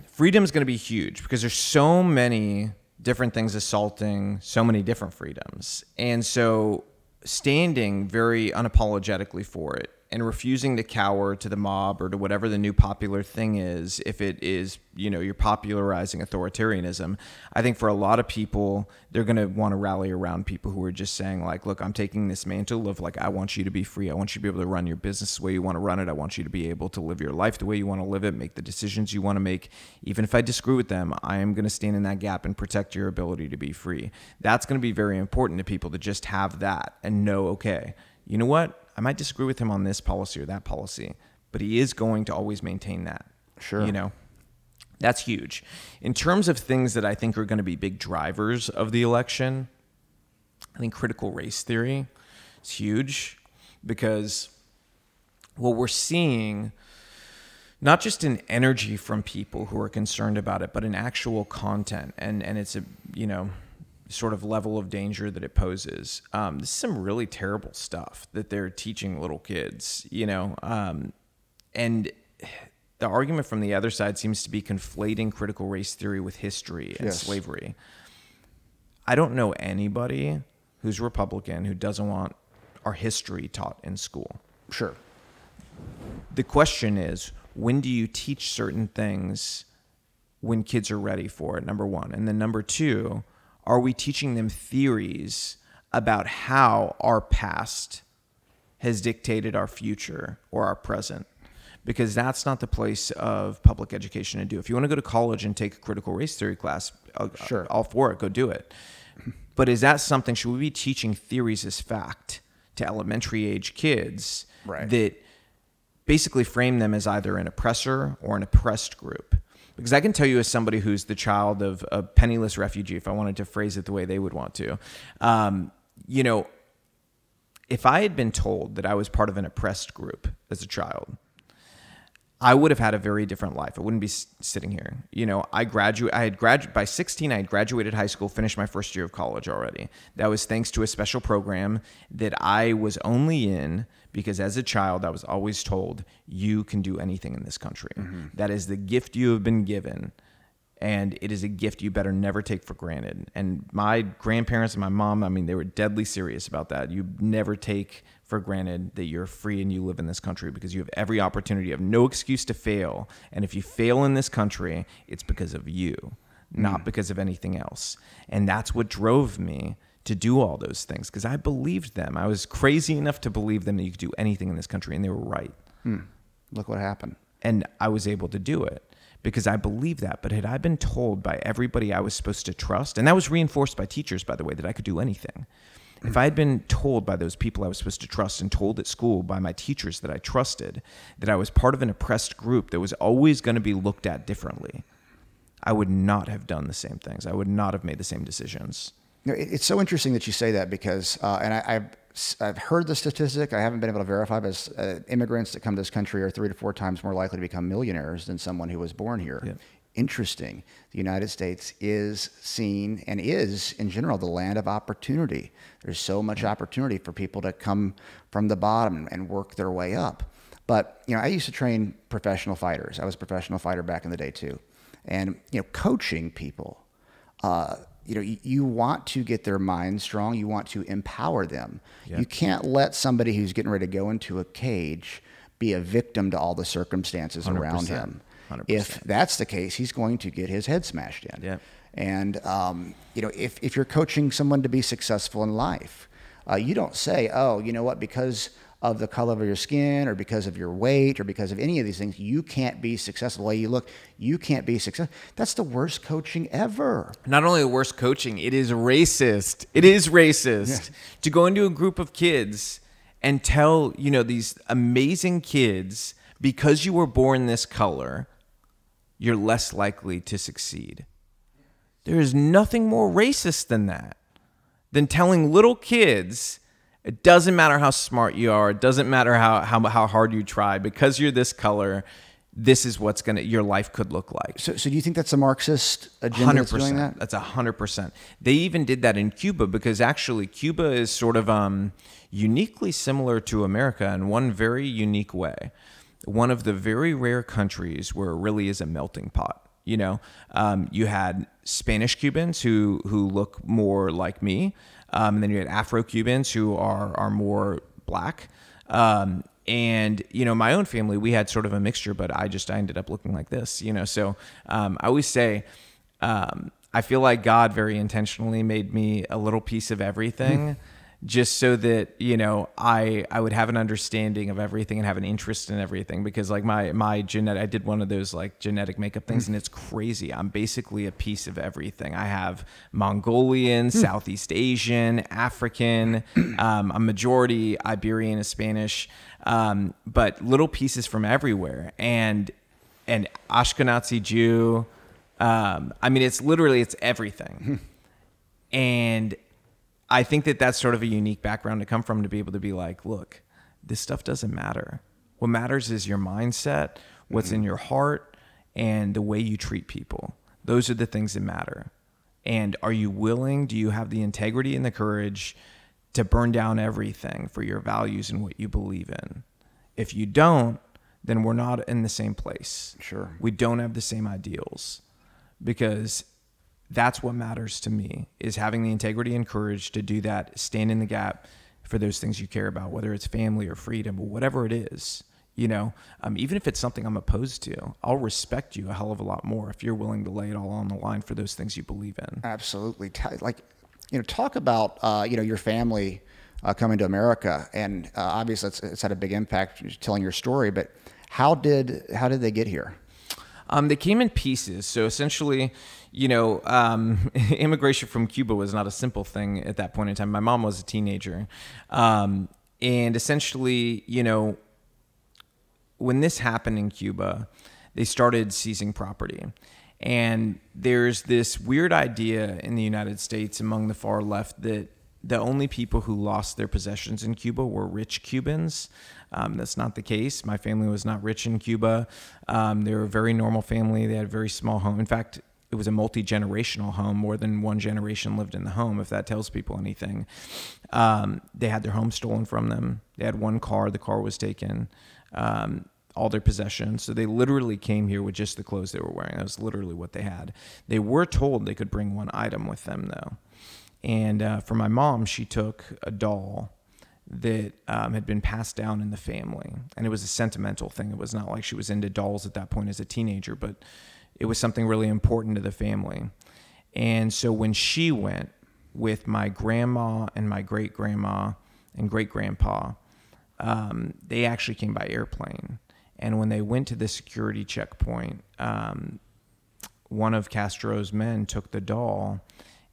freedom is going to be huge because there's so many different things assaulting so many different freedoms, and so standing very unapologetically for it and refusing to cower to the mob or to whatever the new popular thing is, if it is, you're popularizing authoritarianism. I think for a lot of people, they're going to want to rally around people who are just saying like, look, I'm taking this mantle of like, I want you to be free. I want you to be able to run your business the way you want to run it. I want you to be able to live your life the way you want to live it, make the decisions you want to make. Even if I disagree with them, I am going to stand in that gap and protect your ability to be free. That's going to be very important to people to just have that and know, okay, you know what? I might disagree with him on this policy or that policy, but he is going to always maintain that. Sure. That's huge. In terms of things that I think are going to be big drivers of the election, I think critical race theory. It's huge because what we're seeing, not just in energy from people who are concerned about it, but in actual content, and it's a, you know, sort of level of danger that it poses. This is some really terrible stuff that they're teaching little kids, you know, and the argument from the other side seems to be conflating critical race theory with history and slavery. I don't know anybody who's Republican who doesn't want our history taught in school. Sure. The question is, when do you teach certain things when kids are ready for it, number one? And then number two, are we teaching them theories about how our past has dictated our future or our present? Because that's not the place of public education to do. If you want to go to college and take a critical race theory class, Sure. all for it, go do it. But is that something, should we be teaching theories as fact to elementary age kids that basically frame them as either an oppressor or an oppressed group? Because I can tell you, as somebody who's the child of a penniless refugee, if I wanted to phrase it the way they would want to, you know, if I had been told that I was part of an oppressed group as a child, I would have had a very different life. I wouldn't be sitting here. You know, by 16, I had graduated high school, finished my first year of college already. That was thanks to a special program that I was only in because as a child, I was always told, you can do anything in this country. Mm-hmm. That is the gift you have been given. And it is a gift you better never take for granted. And my grandparents and my mom, I mean, they were deadly serious about that. You never take for granted that you're free and you live in this country because you have every opportunity. You have no excuse to fail. And if you fail in this country, it's because of you, not because of anything else. And that's what drove me to do all those things, because I believed them. I was crazy enough to believe them that you could do anything in this country, and they were right. Look what happened. And I was able to do it because I believed that. But had I been told by everybody I was supposed to trust, and that was reinforced by teachers, by the way, that I could do anything. If I had been told by those people I was supposed to trust and told at school by my teachers that I trusted that I was part of an oppressed group that was always going to be looked at differently, I would not have done the same things. I would not have made the same decisions. You know, it's so interesting that you say that because, and I've heard the statistic. I haven't been able to verify, but immigrants that come to this country are 3 to 4 times more likely to become millionaires than someone who was born here. Yeah. Interesting. The United States is seen and is, in general, the land of opportunity. There's so much opportunity for people to come from the bottom and work their way up. But, you know, I used to train professional fighters. I was a professional fighter back in the day, too. And, you know, coaching people, you know, you want to get their mind strong. You want to empower them. Yeah. You can't let somebody who's getting ready to go into a cage be a victim to all the circumstances 100%. Around him. 100%. If that's the case, he's going to get his head smashed in. Yeah. And, you know, if you're coaching someone to be successful in life, you don't say, oh, you know what, because of the color of your skin or because of your weight or because of any of these things, you can't be successful. The way you look, you can't be successful. That's the worst coaching ever. Not only the worst coaching, it is racist. It is racist to go into a group of kids and tell, you know, these amazing kids, because you were born this color, you're less likely to succeed. There is nothing more racist than that, than telling little kids, it doesn't matter how smart you are, it doesn't matter how hard you try, because you're this color, this is what's your life could look like. So do you think that's a Marxist agenda 100%. That's doing that? That's 100%. They even did that in Cuba, because actually Cuba is sort of uniquely similar to America in one very unique way. One of the very rare countries where it really is a melting pot. You know, you had Spanish Cubans who look more like me, and then you had Afro Cubans who are more black. And, you know, my own family, we had sort of a mixture, but I ended up looking like this, you know. So I always say, I feel like God very intentionally made me a little piece of everything. Just so that, you know, I would have an understanding of everything and have an interest in everything, because like my genetic, I did one of those like genetic makeup things, and it's crazy. I'm basically a piece of everything. I have Mongolian, Southeast Asian, African, a majority Iberian and Spanish, but little pieces from everywhere, and Ashkenazi Jew. I mean, it's everything. And I think that that's sort of a unique background to come from, to be able to be like, look, this stuff doesn't matter. What matters is your mindset, what's in your heart, and the way you treat people. Those are the things that matter. And are you willing? Do you have the integrity and the courage to burn down everything for your values and what you believe in? If you don't, then we're not in the same place. Sure. We don't have the same ideals, because that's what matters to me, is having the integrity and courage to do that, stand in the gap for those things you care about, whether it's family or freedom or whatever it is. You know, even if it's something I'm opposed to, I'll respect you a hell of a lot more if you're willing to lay it all on the line for those things you believe in. Absolutely. Talk about, your family coming to America, and obviously it's had a big impact telling your story, but how did they get here? They came in pieces. So essentially, immigration from Cuba was not a simple thing at that point in time. My mom was a teenager. And essentially, when this happened in Cuba, they started seizing property. And there's this weird idea in the United States among the far left that the only people who lost their possessions in Cuba were rich Cubans. That's not the case. My family was not rich in Cuba. They were a very normal family. They had a very small home. In fact, it was a multi-generational home. More than one generation lived in the home, if that tells people anything. They had their home stolen from them. They had one car. The car was taken. All their possessions. So they literally came here with just the clothes they were wearing. That was literally what they had. They were told they could bring one item with them, though. And for my mom, she took a doll that had been passed down in the family. And it was a sentimental thing. It was not like she was into dolls at that point as a teenager, but it was something really important to the family. And so when she went with my grandma and my great-grandma and great-grandpa, they actually came by airplane. And when they went to the security checkpoint, one of Castro's men took the doll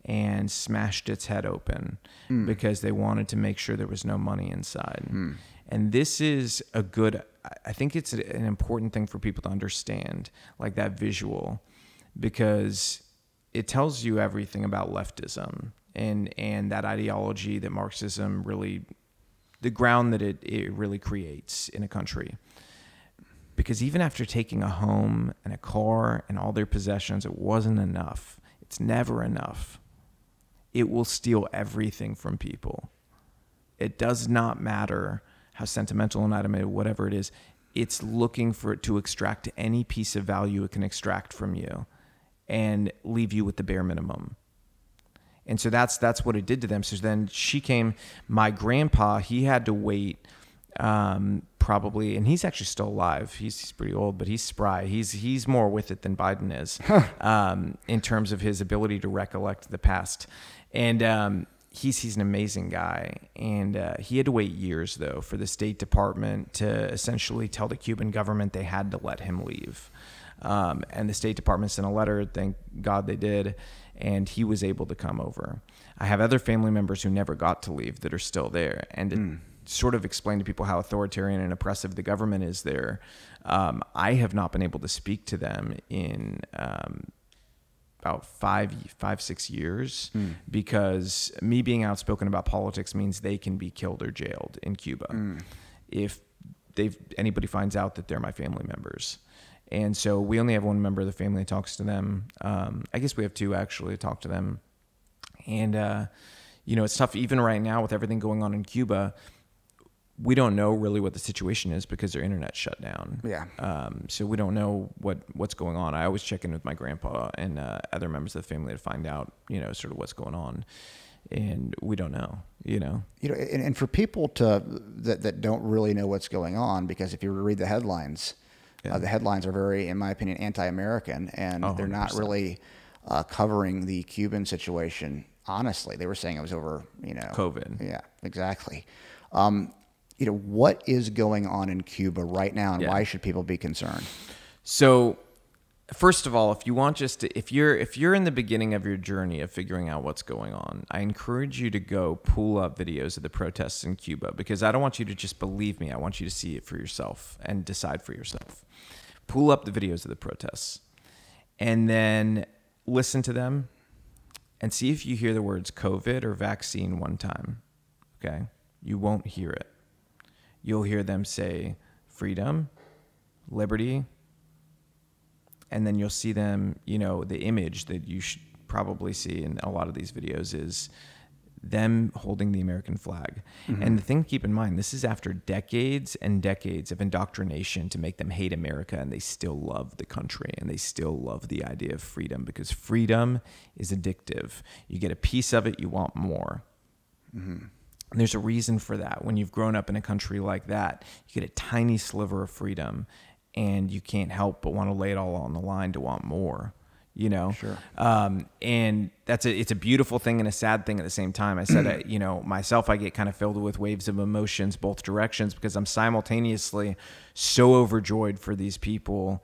and smashed its head open because they wanted to make sure there was no money inside. And this is I think it's an important thing for people to understand, like that visual, because it tells you everything about leftism and that ideology that Marxism really, the ground that it really creates in a country. Because even after taking a home and a car and all their possessions, it wasn't enough. It's never enough. It will steal everything from people. It does not matter how sentimental an item is, whatever it is. It's looking for it to extract any piece of value it can extract from you and leave you with the bare minimum. And so that's what it did to them. So then she came. My grandpa, he had to wait probably, and he's actually still alive. He's pretty old, but he's spry. He's more with it than Biden is in terms of his ability to recollect the past. And he's an amazing guy. And he had to wait years, though, for the State Department to essentially tell the Cuban government they had to let him leave. And the State Department sent a letter, thank God they did, and he was able to come over. I have other family members who never got to leave that are still there. And sort of explain to people how authoritarian and oppressive the government is there. I have not been able to speak to them in about 5-6 years because me being outspoken about politics means they can be killed or jailed in Cuba if anybody finds out that they're my family members. And so we only have one member of the family that talks to them. I guess we have two actually talk to them. And it's tough even right now with everything going on in Cuba. We don't know really what the situation is because their internet's shut down. Yeah. So we don't know what's going on. I always check in with my grandpa and other members of the family to find out, sort of what's going on. And we don't know, And for people that don't really know what's going on, because if you read the headlines, the headlines are very, in my opinion, anti-American, and they're not really covering the Cuban situation. Honestly, they were saying it was over, COVID. Yeah, exactly. What is going on in Cuba right now, and why should people be concerned? So, first of all, if you want if you're in the beginning of your journey of figuring out what's going on, I encourage you to go pull up videos of the protests in Cuba, because I don't want you to just believe me. I want you to see it for yourself and decide for yourself. Pull up the videos of the protests and then listen to them, and see if you hear the words COVID or vaccine one time. Okay? You won't hear it. You'll hear them say freedom, liberty, and then you'll see them, the image that you should probably see in a lot of these videos is them holding the American flag. And the thing to keep in mind, this is after decades and decades of indoctrination to make them hate America, and they still love the country and they still love the idea of freedom, because freedom is addictive. You get a piece of it, you want more. And there's a reason for that. When you've grown up in a country like that, you get a tiny sliver of freedom and you can't help but want to lay it all on the line to want more. Sure. And it's a beautiful thing and a sad thing at the same time. I said, myself, I get kind of filled with waves of emotions, both directions, because I'm simultaneously so overjoyed for these people,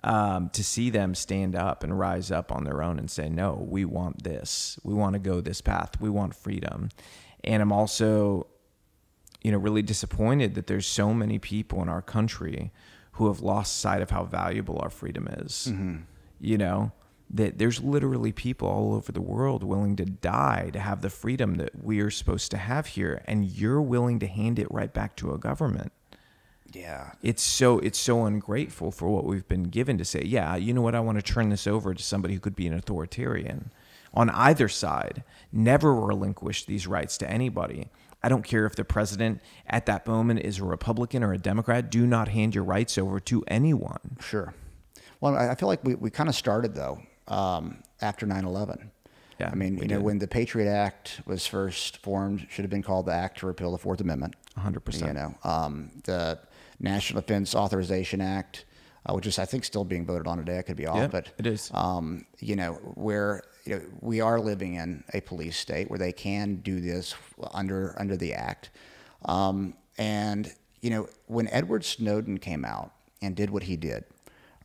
to see them stand up and rise up on their own and say, no, we want this. We want to go this path. We want freedom. And I'm also, really disappointed that there's so many people in our country who have lost sight of how valuable our freedom is. That there's literally people all over the world willing to die to have the freedom that we're supposed to have here, and you're willing to hand it right back to a government. Yeah. It's so ungrateful for what we've been given to say, yeah, you know what, I want to turn this over to somebody who could be an authoritarian. On either side, never relinquish these rights to anybody. I don't care if the president at that moment is a Republican or a Democrat. Do not hand your rights over to anyone. Sure. Well, I feel like we kind of started, though, after 9/11. Yeah, I mean, when the Patriot Act was first formed, should have been called the Act to Repeal the Fourth Amendment. 100%. The National Defense Authorization Act, which is, I think, still being voted on today. I could be off, but it is. Where we are living in a police state where they can do this under the Act. And when Edward Snowden came out and did what he did,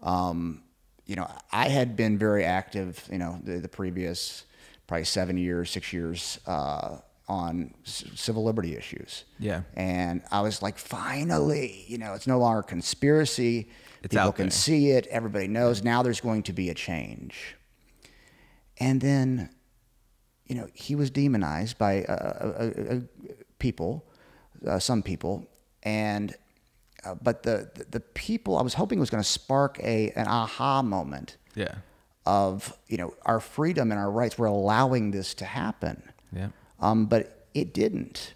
I had been very active, the previous probably 6 years, on civil liberty issues. Yeah. And I was like, finally, it's no longer conspiracy. It's People out can there. see it. Everybody knows. Now there's going to be a change. And then, he was demonized by some people, and but the people, I was hoping was going to spark an aha moment. Yeah. Of our freedom and our rights. We're allowing this to happen. Yeah. But it didn't,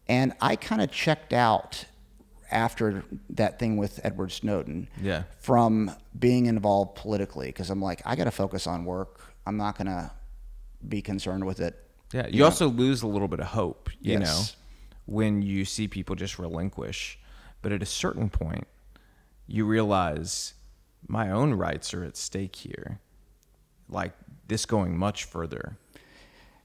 and I kind of checked out after that thing with Edward Snowden. Yeah. From being involved politically, because I'm like, I got to focus on work. I'm not going to be concerned with it. Yeah. You also lose a little bit of hope, Yes. when you see people just relinquish. But at a certain point, you realize my own rights are at stake here. Like, this going much further.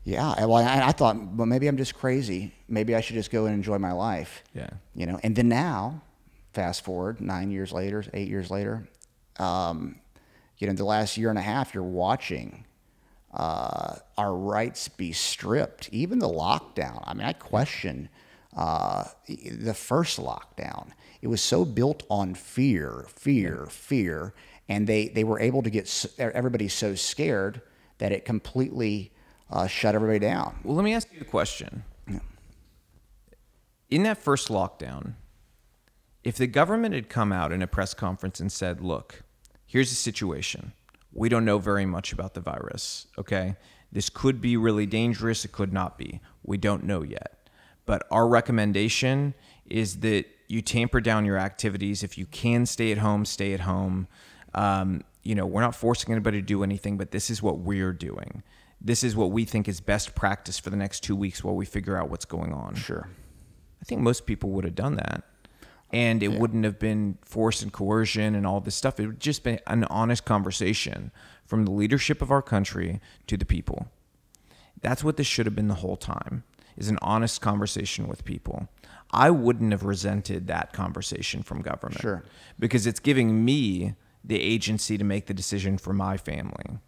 Yeah. Well, I thought, well, maybe I'm just crazy. Maybe I should just go and enjoy my life. Yeah. And then now, fast forward 8 years later, the last year and a half, you're watching our rights be stripped. Even the lockdown. I mean, I question the first lockdown. It was so built on fear, and they were able to get everybody so scared that it completely shut everybody down. Well, let me ask you a question. Yeah. In that first lockdown, if the government had come out in a press conference and said, look, here's the situation. We don't know very much about the virus, okay? This could be really dangerous. It could not be. We don't know yet. But our recommendation is that you tamper down your activities. If you can stay at home, stay at home. We're not forcing anybody to do anything, but this is what we're doing. This is what we think is best practice for the next 2 weeks while we figure out what's going on. Sure. I think most people would have done that. And it wouldn't have been force and coercion and all this stuff. It would just be an honest conversation from the leadership of our country to the people. That's what this should have been the whole time, is an honest conversation with people. I wouldn't have resented that conversation from government. Sure. Because it's giving me the agency to make the decision for my family.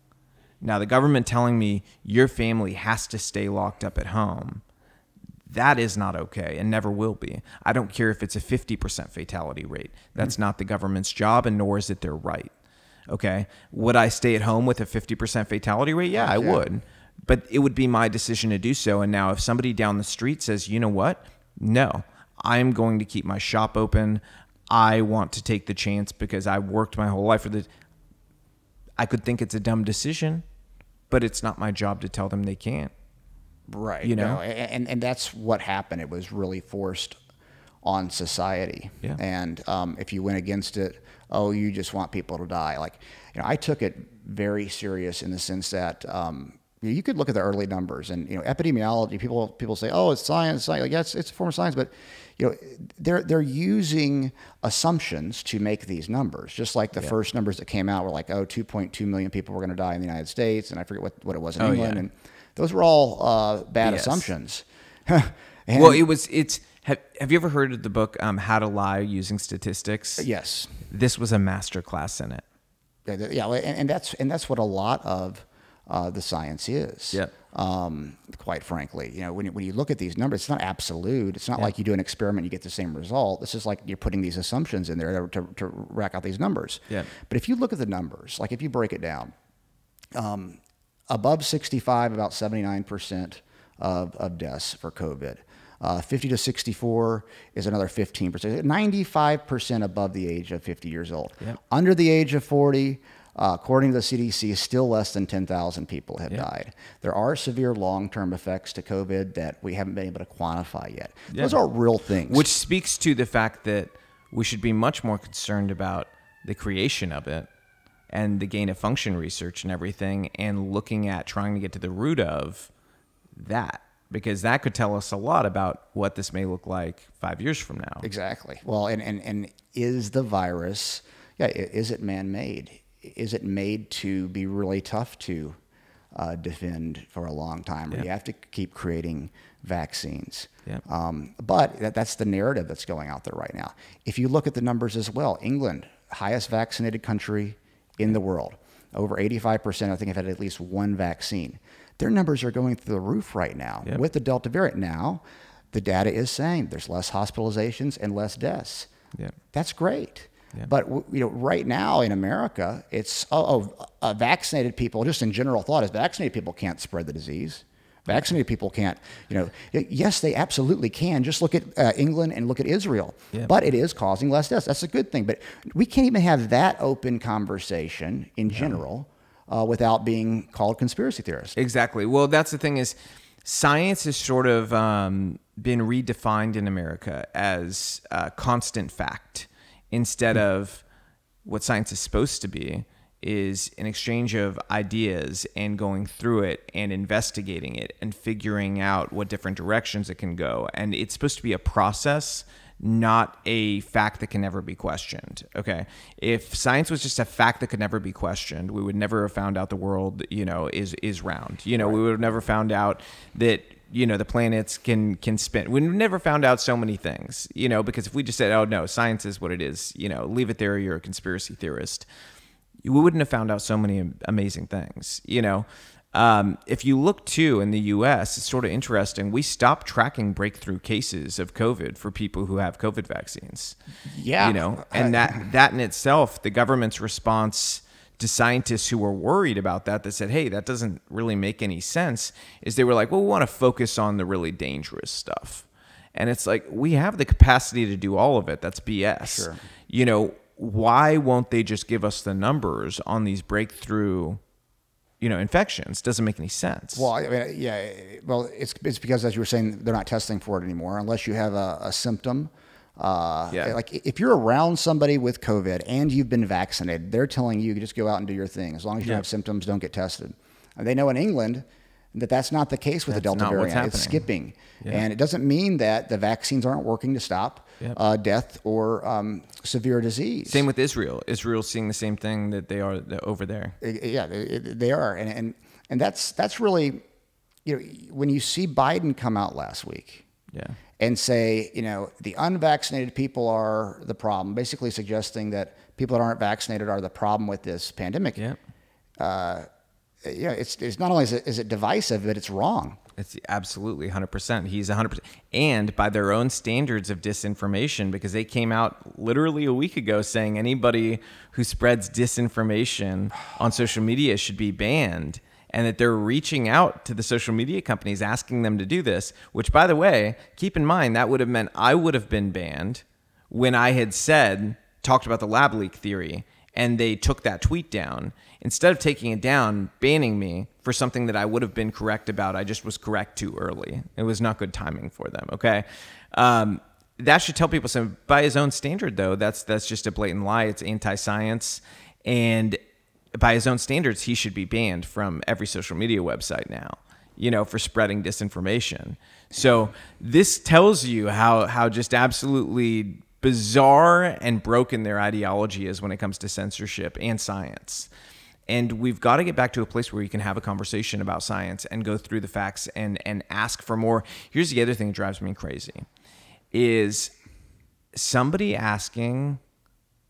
Now, the government telling me your family has to stay locked up at home, that is not okay and never will be. I don't care if it's a 50% fatality rate. That's not the government's job, and nor is it their right. Okay? Would I stay at home with a 50% fatality rate? Yeah, I would. but it would be my decision to do so. And now if somebody down the street says, you know what? No, I'm going to keep my shop open. I want to take the chance because I worked my whole life for this. I could think it's a dumb decision, but it's not my job to tell them they can't. Right. You know? No, and that's what happened. It was really forced on society. Yeah. And if you went against it, oh, you just want people to die. Like, I took it very serious in the sense that you could look at the early numbers and, epidemiology, people say, oh, it's science. Like, yes, it's a form of science, but they're using assumptions to make these numbers. Just like the first numbers that came out were like, 2.2 million people were going to die in the United States, and I forget what it was in England, and those were all bad assumptions. Well, have you ever heard of the book How to Lie Using Statistics? Yes. This was a master class in it. Yeah, and that's what a lot of the science is. Yeah. Quite frankly, when you look at these numbers, it's not absolute. It's not like you do an experiment, you get the same result. This is like you're putting these assumptions in there to rack out these numbers. Yeah. But if you look at the numbers, like if you break it down, above 65, about 79% of deaths for COVID. 50 to 64 is another 15%. 95% above the age of 50 years old. Yep. Under the age of 40, according to the CDC, still less than 10,000 people have died. There are severe long-term effects to COVID that we haven't been able to quantify yet. Those are real things. Which speaks to the fact that we should be much more concerned about the creation of it and the gain of function research and everything, and looking at trying to get to the root of that. Because that could tell us a lot about what this may look like 5 years from now. Exactly. Well, and is the virus, is it man-made? Is it made to be really tough to defend for a long time? Or you have to keep creating vaccines. But that's the narrative that's going out there right now. If you look at the numbers as well, England, highest vaccinated country in the world. Over 85%, I think, have had at least one vaccine. Their numbers are going through the roof right now with the Delta variant. Now, the data is saying there's less hospitalizations and less deaths. That's great. But right now in America, it's vaccinated people. Just in general thought is vaccinated people can't spread the disease. Vaccinated people can't. Yes, they absolutely can. Just look at England and look at Israel. But it is causing less deaths. That's a good thing. But we can't even have that open conversation in general. Without being called conspiracy theorists. Exactly. Well, that's the thing is, science has sort of been redefined in America as constant fact instead of what science is supposed to be, is an exchange of ideas and going through it and investigating it and figuring out what different directions it can go. And it's supposed to be a process, not a fact that can never be questioned. Okay. If science was just a fact that could never be questioned, we would never have found out the world, is round. We would have never found out that, the planets can spin. We've never found out so many things, because if we just said, oh no, science is what it is, leave it there, you're a conspiracy theorist, we wouldn't have found out so many amazing things, If you look too in the U.S., it's sort of interesting. We stopped tracking breakthrough cases of COVID for people who have COVID vaccines. And that in itself, the government's response to scientists who were worried about that said, hey, that doesn't really make any sense, is they were like, well, we want to focus on the really dangerous stuff. And it's like, we have the capacity to do all of it. That's BS. Sure. Why won't they just give us the numbers on these breakthrough infections? Doesn't make any sense. Well, I mean, well, it's because, as you were saying, they're not testing for it anymore unless you have a symptom. Like if you're around somebody with COVID and you've been vaccinated, they're telling you just go out and do your thing. As long as you have symptoms, don't get tested. And they know in England that's not the case with the Delta variant. It's skipping. And it doesn't mean that the vaccines aren't working to stop death or severe disease. Same with Israel. Israel's seeing the same thing that they are over there. They are. And that's really, when you see Biden come out last week and say, the unvaccinated people are the problem, basically suggesting that people that aren't vaccinated are the problem with this pandemic. It's not only is it divisive, but it's wrong. It's absolutely 100%. He's 100%. And by their own standards of disinformation, because they came out literally a week ago saying anybody who spreads disinformation on social media should be banned. and that they're reaching out to the social media companies asking them to do this, which, by the way, keep in mind, that would have meant I would have been banned when I had talked about the lab leak theory, and they took that tweet down. Instead of taking it down, banning me for something that I would have been correct about, I just was correct too early. It was not good timing for them, okay? That should tell people something. By his own standard, though, that's just a blatant lie. It's anti-science. And by his own standards, he should be banned from every social media website now, for spreading disinformation. So this tells you how just absolutely bizarre and broken their ideology is when it comes to censorship and science. And we've got to get back to a place where you can have a conversation about science and go through the facts and ask for more. Here's the other thing that drives me crazy, is somebody asking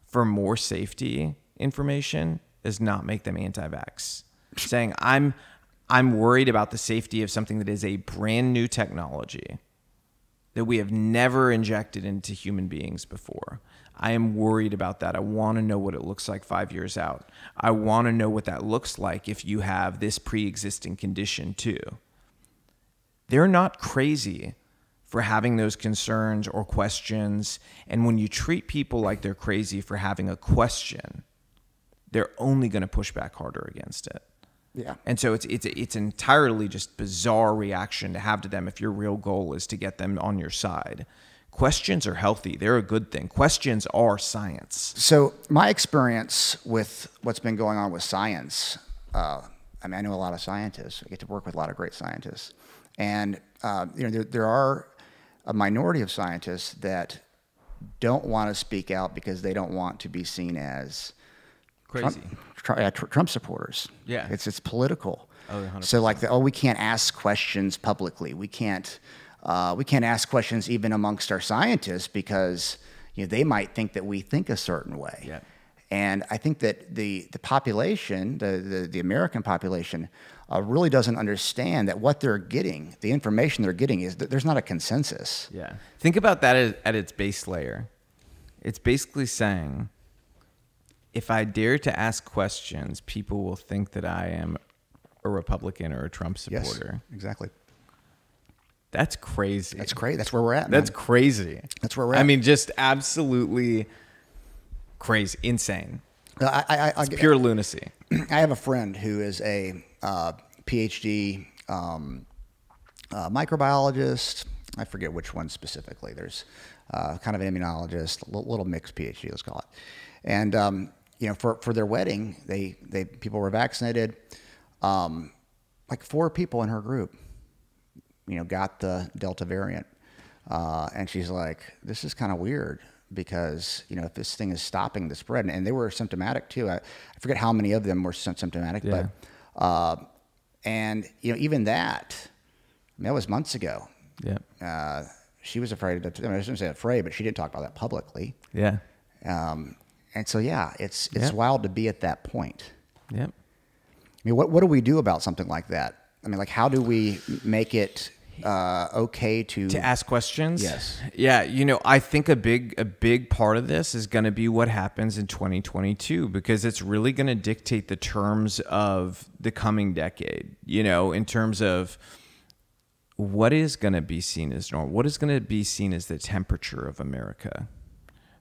for more safety information does not make them anti-vax. Saying, I'm worried about the safety of something that is a brand new technology that we have never injected into human beings before. I am worried about that. I want to know what it looks like 5 years out. I want to know what that looks like if you have this pre-existing condition too. They're not crazy for having those concerns or questions. And when you treat people like they're crazy for having a question, they're only going to push back harder against it. Yeah. And so it's entirely just bizarre reaction to have to them if your real goal is to get them on your side. Questions are healthy. They're a good thing. Questions are science. So my experience with what's been going on with science, I know a lot of scientists. I get to work with a lot of great scientists. And there are a minority of scientists that don't want to speak out because they don't want to be seen as crazy Trump supporters. Yeah. It's political. Oh, 100%. So we can't ask questions publicly. We can't ask questions even amongst our scientists because they might think that we think a certain way. Yeah. And I think that the population, the American population, really doesn't understand that what they're getting, the information they're getting, is that there's not a consensus. Yeah. Think about that at its base layer. It's basically saying, if I dare to ask questions, people will think that I am a Republican or a Trump supporter. Yes, exactly. That's crazy. That's crazy. That's where we're at. That's man. crazy. That's where we're at. I mean, just absolutely crazy, insane. It's pure lunacy. I have a friend who is a PhD microbiologist. I forget which one specifically. There's kind of an immunologist, a little mixed PhD, let's call it. And for their wedding, people were vaccinated. Like 4 people in her group, got the Delta variant, and she's like, "This is kind of weird because if this thing is stopping the spread," and they were symptomatic too. I forget how many of them were symptomatic, Yeah. but even that, that was months ago. Yeah. She was afraid. I shouldn't say afraid, but she didn't talk about that publicly. Yeah. And so, it's wild to be at that point. Yep. I mean, what do we do about something like that? I mean, like, how do we make it okay to ask questions? Yes. Yeah. I think a big part of this is going to be what happens in 2022, because it's really going to dictate the terms of the coming decade, in terms of what is going to be seen as normal, what is going to be seen as the temperature of America.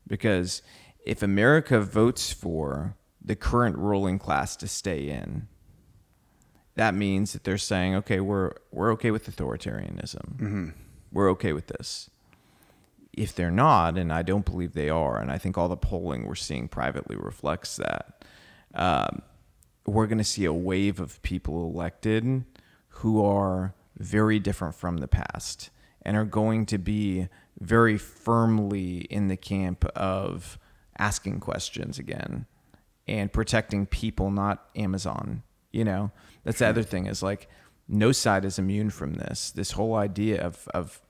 Because if America votes for the current ruling class to stay in, that means that they're saying, okay, we're okay with authoritarianism. Mm-hmm. We're okay with this. If they're not, and I don't believe they are, and I think all the polling we're seeing privately reflects that, we're going to see a wave of people elected who are very different from the past and are going to be very firmly in the camp of asking questions again and protecting people, not Amazon. That's the other thing, is like, no side is immune from this. This whole idea of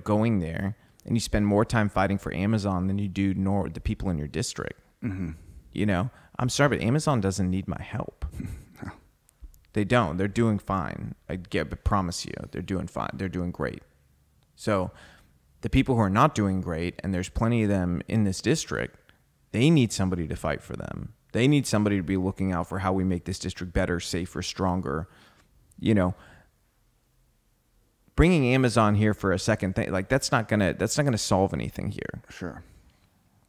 going there and you spend more time fighting for Amazon than you do the people in your district. Mm-hmm. I'm sorry, but Amazon doesn't need my help. They don't. They're doing fine. I promise you, they're doing fine. They're doing great. So the people who are not doing great, and there's plenty of them in this district, they need somebody to fight for them. They need somebody to be looking out for how we make this district better, safer, stronger, You know, bringing Amazon here for a second thing, like that's not gonna solve anything here. Sure.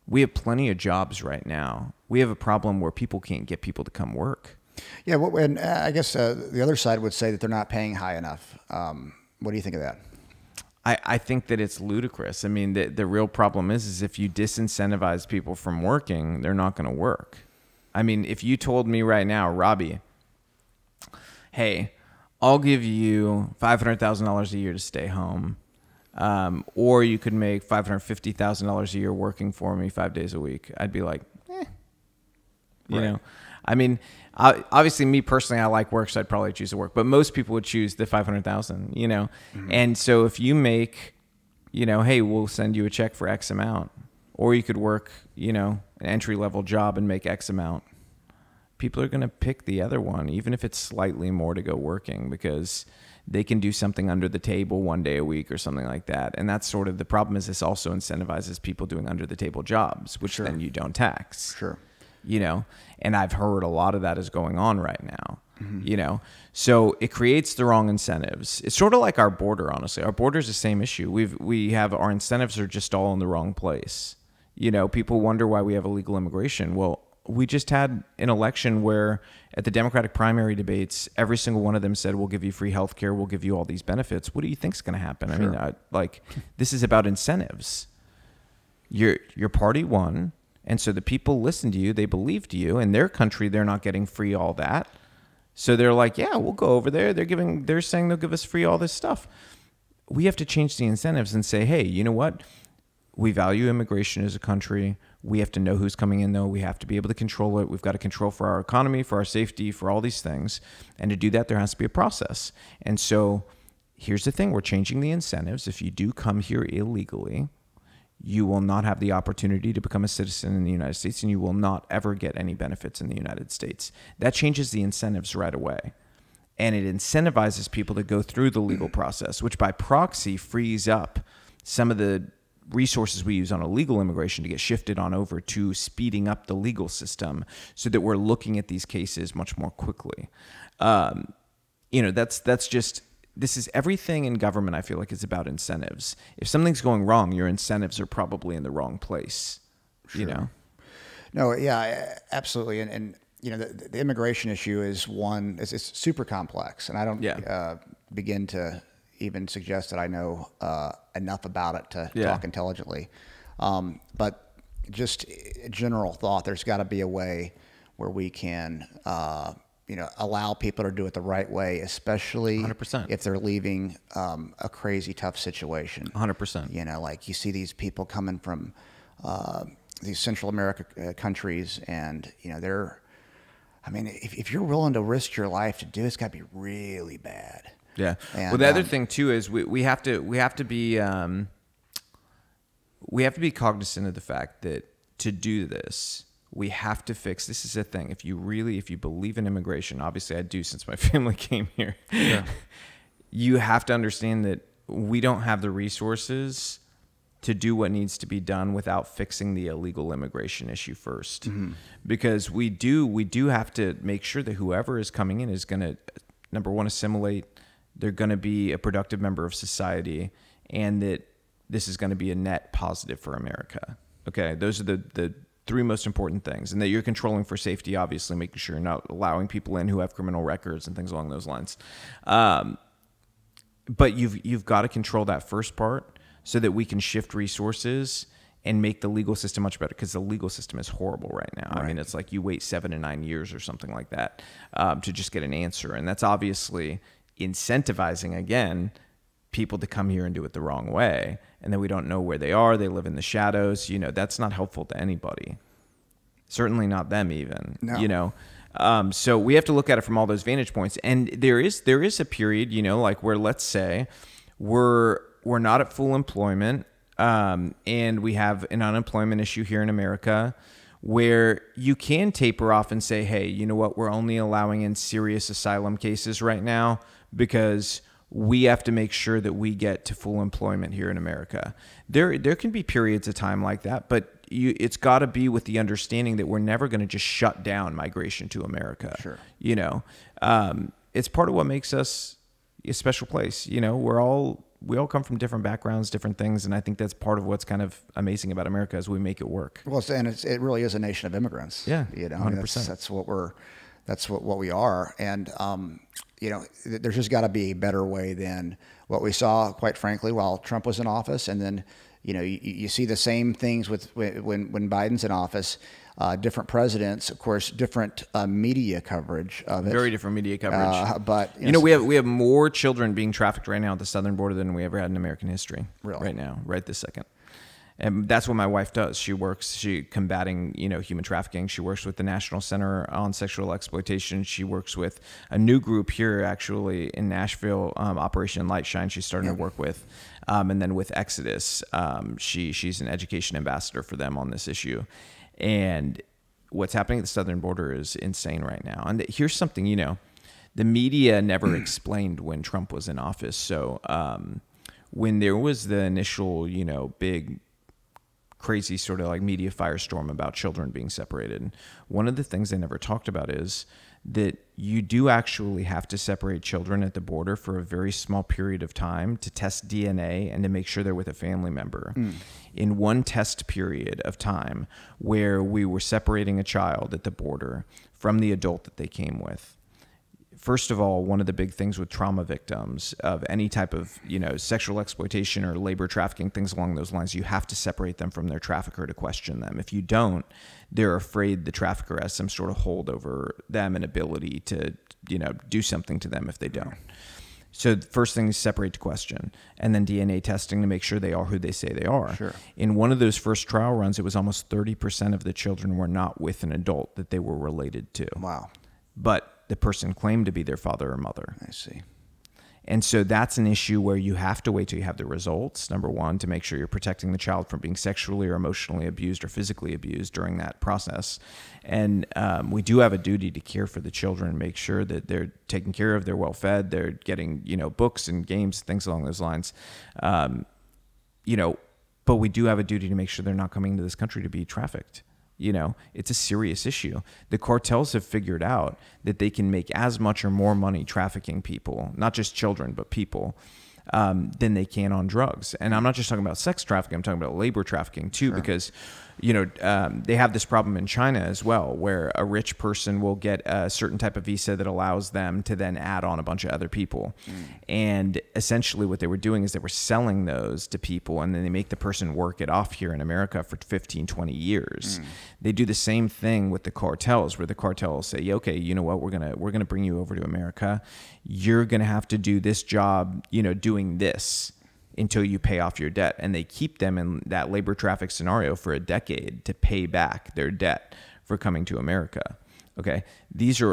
We have plenty of jobs right now. We have a problem where people can't get people to come work. Yeah, well, and I guess the other side would say that they're not paying high enough. What do you think of that? I think that it's ludicrous. I mean, the real problem is if you disincentivize people from working, they're not going to work. I mean, if you told me right now, Robbie, hey, I'll give you $500,000 a year to stay home, or you could make $550,000 a year working for me 5 days a week, I'd be like, you know. I mean, obviously, me personally, I like work, so I'd probably choose to work. But most people would choose the 500,000, you know. Mm-hmm. And so if you make, you know, hey, we'll send you a check for X amount, or you could work, you know, an entry level job and make X amount. People are going to pick the other one, even if it's slightly more to go working, because they can do something under the table 1 day a week or something like that. And that's sort of the problem. Is this also incentivizes people doing under the table jobs, which then you don't tax. Sure. You know, and I've heard a lot of that is going on right now, you know, so it creates the wrong incentives. It's sort of like our border, honestly. Our border is the same issue. We have our incentives are just all in the wrong place. You know, people wonder why we have illegal immigration. Well, we just had an election where at the Democratic primary debates, every single one of them said, we'll give you free health care. We'll give you all these benefits. What do you think is going to happen? Sure. I mean, this is about incentives. Your party won. And so the people listened to you, they believed you. In their country, they're not getting free all that. So they're like, yeah, we'll go over there. They're saying they'll give us free all this stuff. We have to change the incentives and say, hey, you know what? We value immigration as a country. We have to know who's coming in, though. We have to be able to control it. We've got to control for our economy, for our safety, for all these things. And to do that, there has to be a process. And so here's the thing. We're changing the incentives. If you do come here illegally, you will not have the opportunity to become a citizen in the United States, and you will not ever get any benefits in the United States. That changes the incentives right away. And it incentivizes people to go through the legal process, which by proxy frees up some of the resources we use on illegal immigration to get shifted on over to speeding up the legal system so that we're looking at these cases much more quickly. You know, that's just... This is everything in government, I feel like, is about incentives. If something's going wrong, your incentives are probably in the wrong place, you know? No, yeah, absolutely. And you know, the immigration issue is one, it's super complex. And I don't begin to even suggest that I know enough about it to talk intelligently. But just a general thought, there's got to be a way where we can... you know, allow people to do it the right way, especially 100%. If they're leaving a crazy tough situation. 100%. You know, like you see these people coming from these Central America countries, and you know I mean, if you're willing to risk your life to do it, it's got to be really bad. Yeah. And, well, the other thing too is we have to be cognizant of the fact that to do this, we have to fix. This is a thing. If you believe in immigration, obviously I do since my family came here. Yeah. You have to understand that we don't have the resources to do what needs to be done without fixing the illegal immigration issue first. Mm-hmm. Because we do have to make sure that whoever is coming in is going to, number one, assimilate. They're going to be a productive member of society, and that this is going to be a net positive for America. Okay, those are the three most important things, and that you're controlling for safety, obviously, making sure you're not allowing people in who have criminal records and things along those lines. But you've got to control that first part so that we can shift resources and make the legal system much better, because the legal system is horrible right now. Right. I mean, it's like you wait 7 to 9 years or something like that to just get an answer, and that's obviously incentivizing, again, people to come here and do it the wrong way, and then we don't know where they are. They live in the shadows. You know, that's not helpful to anybody. Certainly not them even. No. You know, so we have to look at it from all those vantage points. And there is a period, you know, like where, let's say we're not at full employment, and we have an unemployment issue here in America, where you can taper off and say, hey, you know what, we're only allowing in serious asylum cases right now because we have to make sure that we get to full employment here in America. There can be periods of time like that, but it's got to be with the understanding that we're never going to just shut down migration to America. Sure. You know, it's part of what makes us a special place. You know, we all come from different backgrounds, different things, and I think that's part of what's kind of amazing about America is we make it work. Well, it really is a nation of immigrants. Yeah, you know, 100%. That's what we are, and you know, there's just got to be a better way than what we saw, quite frankly, while Trump was in office, and then you know you see the same things with when Biden's in office. Different presidents, of course, different media coverage of it. Very different media coverage. But you know, we have more children being trafficked right now at the southern border than we ever had in American history. Really? Right now, right this second. And that's what my wife does. She combating, you know, human trafficking. She works with the National Center on Sexual Exploitation. She works with a new group here, actually, in Nashville, Operation Lightshine. She's starting to work with, and then with Exodus, she's an education ambassador for them on this issue. And what's happening at the southern border is insane right now. And here's something, you know, the media never explained when Trump was in office. So when there was the initial, you know, big crazy sort of like media firestorm about children being separated, one of the things they never talked about is that you do actually have to separate children at the border for a very small period of time to test DNA and to make sure they're with a family member. In one test period of time where we were separating a child at the border from the adult that they came with, first of all, one of the big things with trauma victims of any type of, you know, sexual exploitation or labor trafficking, things along those lines, you have to separate them from their trafficker to question them. If you don't, they're afraid the trafficker has some sort of hold over them and ability to, you know, do something to them if they don't. So the first thing is separate to question, and then DNA testing to make sure they are who they say they are. Sure. In one of those first trial runs, it was almost 30% of the children were not with an adult that they were related to. Wow. But the person claimed to be their father or mother. I see. And so that's an issue where you have to wait till you have the results, number one, to make sure you're protecting the child from being sexually or emotionally abused or physically abused during that process. And we do have a duty to care for the children, make sure that they're taken care of, they're well fed, they're getting, you know, books and games, things along those lines. You know, but we do have a duty to make sure they're not coming to this country to be trafficked. You know, it's a serious issue. The cartels have figured out that they can make as much or more money trafficking people, not just children, but people, than they can on drugs. And I'm not just talking about sex trafficking, I'm talking about labor trafficking too, because, you know, they have this problem in China as well, where a rich person will get a certain type of visa that allows them to then add on a bunch of other people. And essentially what they were doing is they were selling those to people, and then they make the person work it off here in America for 15, 20 years. They do the same thing with the cartels, where the cartels say, okay, you know what, we're gonna bring you over to America. You're gonna have to do this job, you know, doing this until you pay off your debt. And they keep them in that labor traffic scenario for a decade to pay back their debt for coming to America. Okay.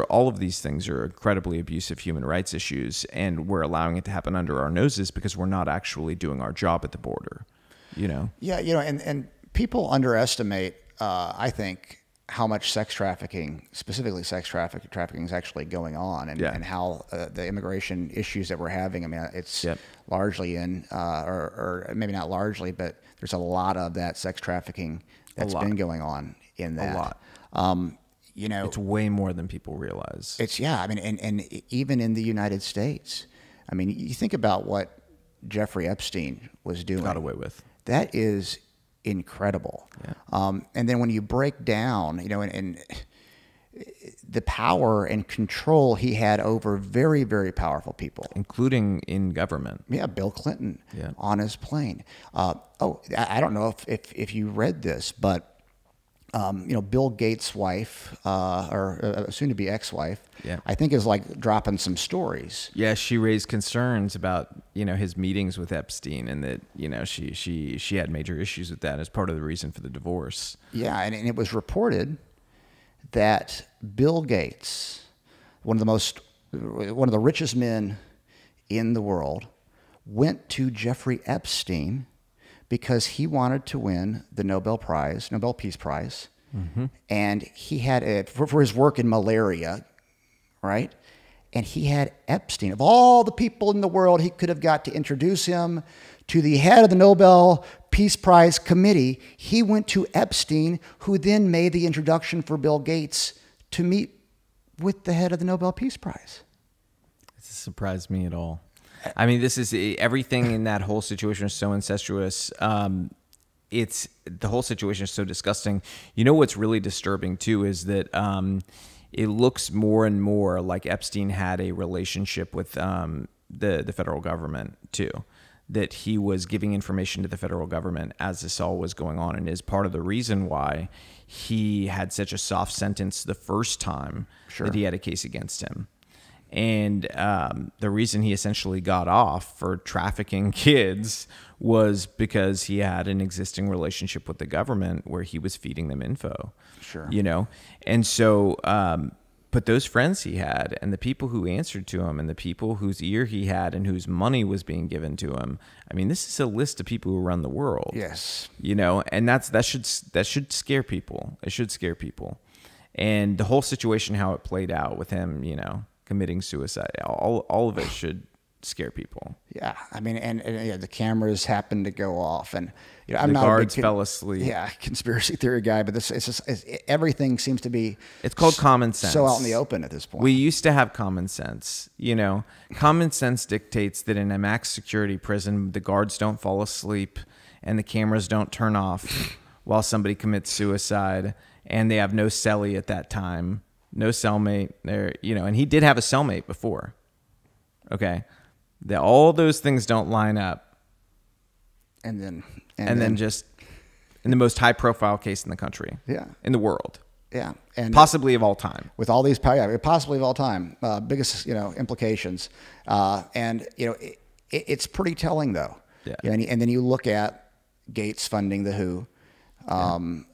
All of these things are incredibly abusive human rights issues, and we're allowing it to happen under our noses because we're not actually doing our job at the border, you know? Yeah. You know, and people underestimate, I think, how much sex trafficking, specifically sex trafficking, is actually going on, and how the immigration issues that we're having. I mean, it's largely in, or maybe not largely, but there's a lot of that sex trafficking that's been going on in that. A lot. You know, it's way more than people realize. I mean, and even in the United States, I mean, you think about what Jeffrey Epstein was doing. Got away with. That is incredible. Yeah. And then when you break down, you know, and the power and control he had over very, very powerful people, including in government. Yeah, Bill Clinton on his plane. I don't know if you read this, but you know, Bill Gates' wife, or soon-to-be ex-wife, I think is like dropping some stories. Yeah, she raised concerns about, you know, his meetings with Epstein, and that, you know, she had major issues with that as part of the reason for the divorce. Yeah, and it was reported that Bill Gates, one of the richest men in the world, went to Jeffrey Epstein because he wanted to win the Nobel Peace Prize, and he had for his work in malaria, right? And he had Epstein, of all the people in the world he could have got to introduce him to the head of the Nobel Peace Prize committee. He went to Epstein, who then made the introduction for Bill Gates to meet with the head of the Nobel Peace Prize. Surprised me at all. I mean, this is everything in that whole situation is so incestuous. It's the whole situation is so disgusting. You know what's really disturbing too is that it looks more and more like Epstein had a relationship with the federal government too. That he was giving information to the federal government as this all was going on, and is part of the reason why he had such a soft sentence the first time that he had a case against him. And the reason he essentially got off for trafficking kids was because he had an existing relationship with the government where he was feeding them info. Sure. You know? And so, but those friends he had and the people who answered to him and the people whose ear he had and whose money was being given to him, I mean, this is a list of people who run the world. Yes. You know, and that should scare people. It should scare people. And the whole situation, how it played out with him, you know, committing suicide, all of it should scare people. Yeah, I mean, and yeah, the cameras happened to go off, and you know, I'm The not guards a big fell asleep. Yeah, conspiracy theory guy, but everything seems to be. It's called common sense. So out in the open at this point. We used to have common sense. You know, common sense dictates that in a max security prison, the guards don't fall asleep and the cameras don't turn off while somebody commits suicide, and they have no cellie at that time. No cellmate there, you know, and he did have a cellmate before. Okay. All those things don't line up. And then just in the most high profile case in the country. Yeah. In the world. Yeah. And possibly of all time. With all these, possibly of all time, biggest, you know, implications. And, you know, it's pretty telling though. Yeah. You know, and then you look at Gates funding the WHO,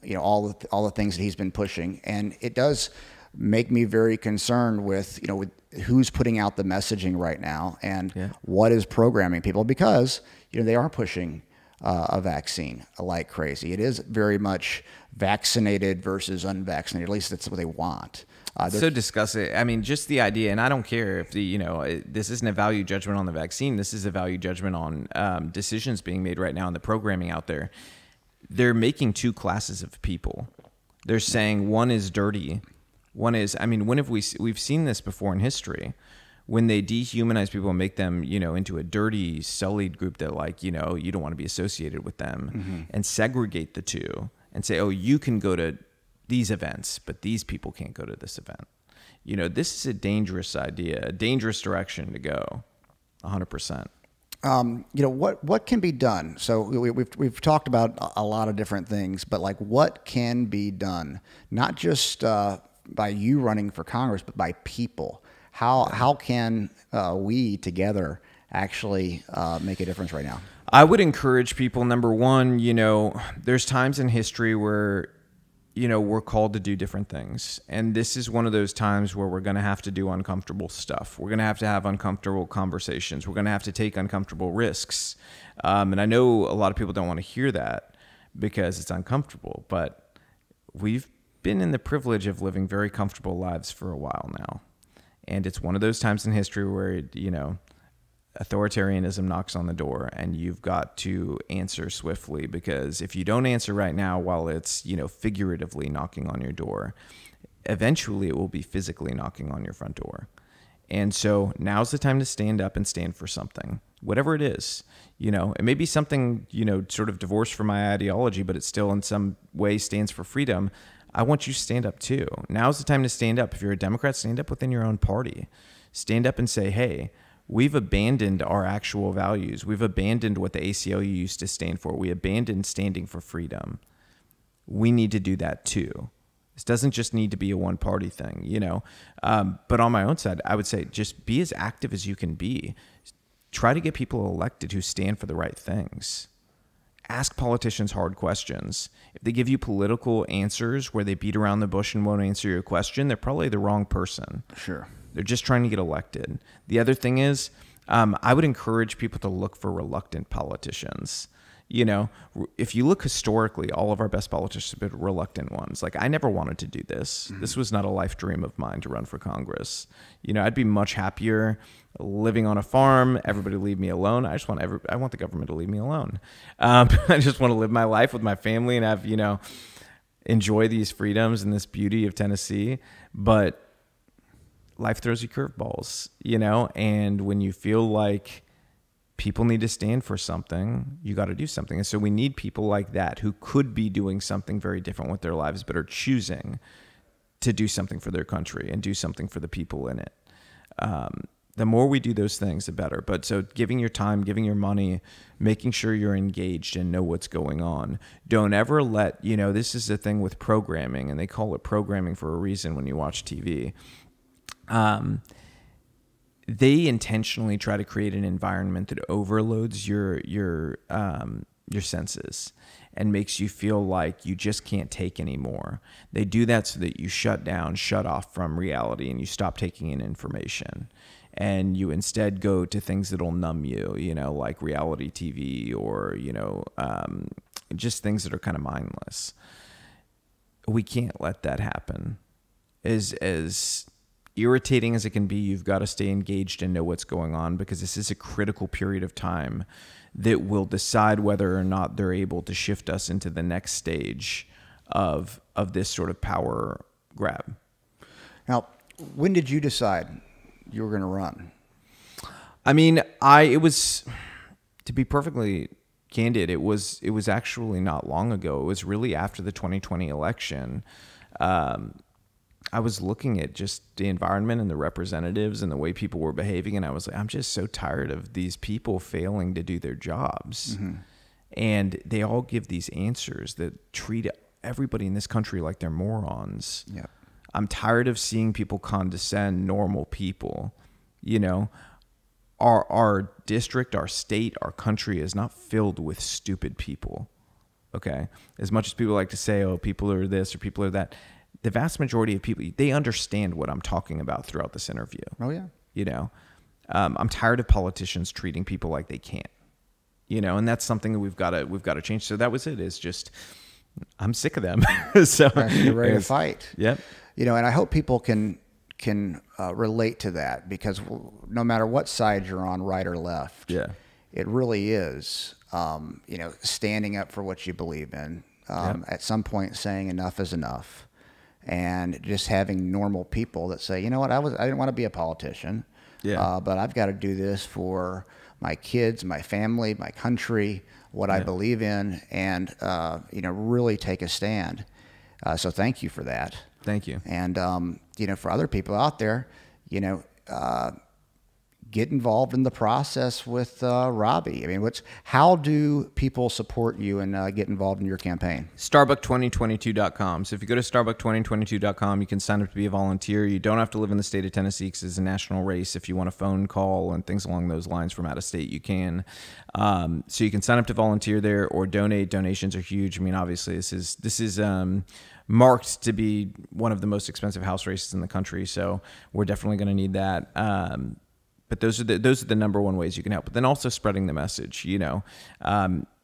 you know, all the things that he's been pushing, and it does make me very concerned with, you know, with who's putting out the messaging right now and what is programming people, because, you know, they are pushing a vaccine like crazy. It is very much vaccinated versus unvaccinated. At least that's what they want. So disgusting. I mean, just the idea, and I don't care if this isn't a value judgment on the vaccine. This is a value judgment on decisions being made right now in the programming out there. They're making two classes of people. They're saying one is dirty. One is, I mean, when have we've seen this before in history, when they dehumanize people and make them, you know, into a dirty, sullied group that, like, you know, you don't want to be associated with them, and segregate the two and say, oh, you can go to these events, but these people can't go to this event. You know, this is a dangerous idea, a dangerous direction to go, 100%. You know, what can be done? So we've talked about a lot of different things, but like, what can be done? Not just by you running for Congress, but by people. How can we together actually make a difference right now? I would encourage people, number one, you know, there's times in history where, you know, we're called to do different things. And this is one of those times where we're going to have to do uncomfortable stuff. We're going to have uncomfortable conversations. We're going to have to take uncomfortable risks. And I know a lot of people don't want to hear that because it's uncomfortable, but we've been in the privilege of living very comfortable lives for a while now. And it's one of those times in history where, you know, authoritarianism knocks on the door and you've got to answer swiftly, because if you don't answer right now while it's, you know, figuratively knocking on your door, eventually it will be physically knocking on your front door. And so now's the time to stand up and stand for something, whatever it is. You know, it may be something, you know, sort of divorced from my ideology, but it still in some way stands for freedom. I want you to stand up too. Now's the time to stand up. If you're a Democrat, stand up within your own party. Stand up and say, hey, we've abandoned our actual values. We've abandoned what the ACLU used to stand for. We abandoned standing for freedom. We need to do that too. This doesn't just need to be a one-party thing, you know. But on my own side, I would say just be as active as you can be. Try to get people elected who stand for the right things. Ask politicians hard questions. If they give you political answers where they beat around the bush and won't answer your question, they're probably the wrong person. Sure. They're just trying to get elected. The other thing is, I would encourage people to look for reluctant politicians. You know, if you look historically, all of our best politicians have been reluctant ones. Like, I never wanted to do this. This was not a life dream of mine to run for Congress. You know, I'd be much happier living on a farm. Everybody leave me alone. I want the government to leave me alone. I just want to live my life with my family and have, you know, enjoy these freedoms and this beauty of Tennessee. But life throws you curveballs, you know, and when you feel like people need to stand for something, you got to do something. And so we need people like that who could be doing something very different with their lives, but are choosing to do something for their country and do something for the people in it. The more we do those things, the better. But so giving your time, giving your money, making sure you're engaged and know what's going on. Don't ever let, you know, this is the thing with programming, and they call it programming for a reason when you watch TV. They intentionally try to create an environment that overloads your senses and makes you feel like you just can't take anymore. They do that so that you shut down, shut off from reality, and you stop taking in information. And you instead go to things that'll numb you, you know, like reality TV or, you know, just things that are kind of mindless. We can't let that happen. As irritating as it can be, you've got to stay engaged and know what's going on, because this is a critical period of time that will decide whether or not they're able to shift us into the next stage of this sort of power grab. Now, when did you decide you were going to run? I mean, it was, to be perfectly candid, it was actually not long ago. It was really after the 2020 election. I was looking at just the environment and the representatives and the way people were behaving, and I was like, I'm just so tired of these people failing to do their jobs. Mm-hmm. And they all give these answers that treat everybody in this country like they're morons. Yeah. I'm tired of seeing people condescend normal people. You know, our district, our state, our country is not filled with stupid people. Okay. As much as people like to say, oh, people are this or people are that, the vast majority of people, they understand what I'm talking about throughout this interview. Oh yeah. You know, I'm tired of politicians treating people like they can't, you know, and that's something that we've got to change. So that was it. It's just, I'm sick of them. So you're ready to fight. Yep. You know, and I hope people can relate to that, because no matter what side you're on, right or left, yeah, it really is, you know, standing up for what you believe in. At some point saying enough is enough. And just having normal people that say, you know what, I didn't want to be a politician, but I've got to do this for my kids, my family, my country, what I believe in, and you know, really take a stand. So thank you for that. Thank you. And you know, for other people out there, you know, get involved in the process with Robbie. I mean, how do people support you and get involved in your campaign? Starbuck2022.com. So if you go to Starbuck2022.com, you can sign up to be a volunteer. You don't have to live in the state of Tennessee because it's a national race. If you want a phone call and things along those lines from out of state, you can. So you can sign up to volunteer there or donate. Donations are huge. I mean, obviously, this is marked to be one of the most expensive House races in the country. So we're definitely going to need that. But those are the number one ways you can help. But then also spreading the message, you know.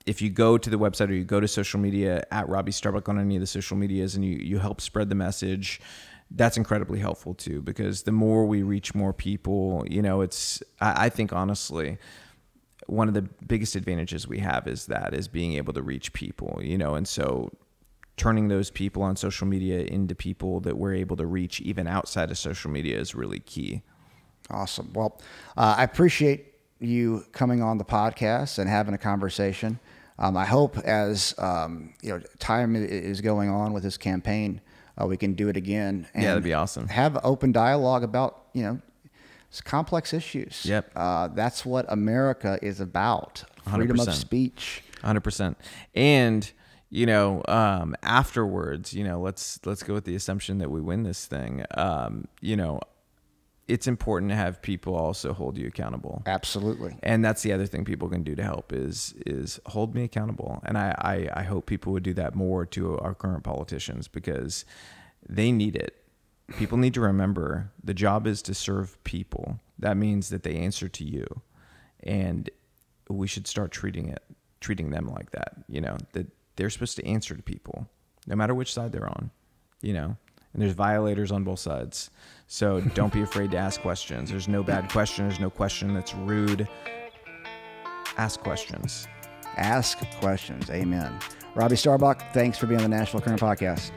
If you go to the website or you go to social media at Robbie Starbuck on any of the social medias and you help spread the message, that's incredibly helpful too, because the more we reach more people, you know, I think honestly, one of the biggest advantages we have is being able to reach people, you know, and so turning those people on social media into people that we're able to reach even outside of social media is really key. Awesome. Well, I appreciate you coming on the podcast and having a conversation. I hope as you know, time is going on with this campaign, we can do it again. And that'd be awesome. Have open dialogue about, you know, complex issues. Yep. That's what America is about. Freedom 100%. of speech. 100%. And you know, afterwards, you know, let's go with the assumption that we win this thing. You know, it's important to have people also hold you accountable. Absolutely. And that's the other thing people can do to help is hold me accountable. And I hope people would do that more to our current politicians, because they need it. People need to remember the job is to serve people. That means that they answer to you. And we should start treating them like that, you know, that they're supposed to answer to people no matter which side they're on, you know. And there's violators on both sides. So don't be afraid to ask questions. There's no bad question. There's no question that's rude. Ask questions. Ask questions. Amen. Robbie Starbuck, thanks for being on the National Current Podcast.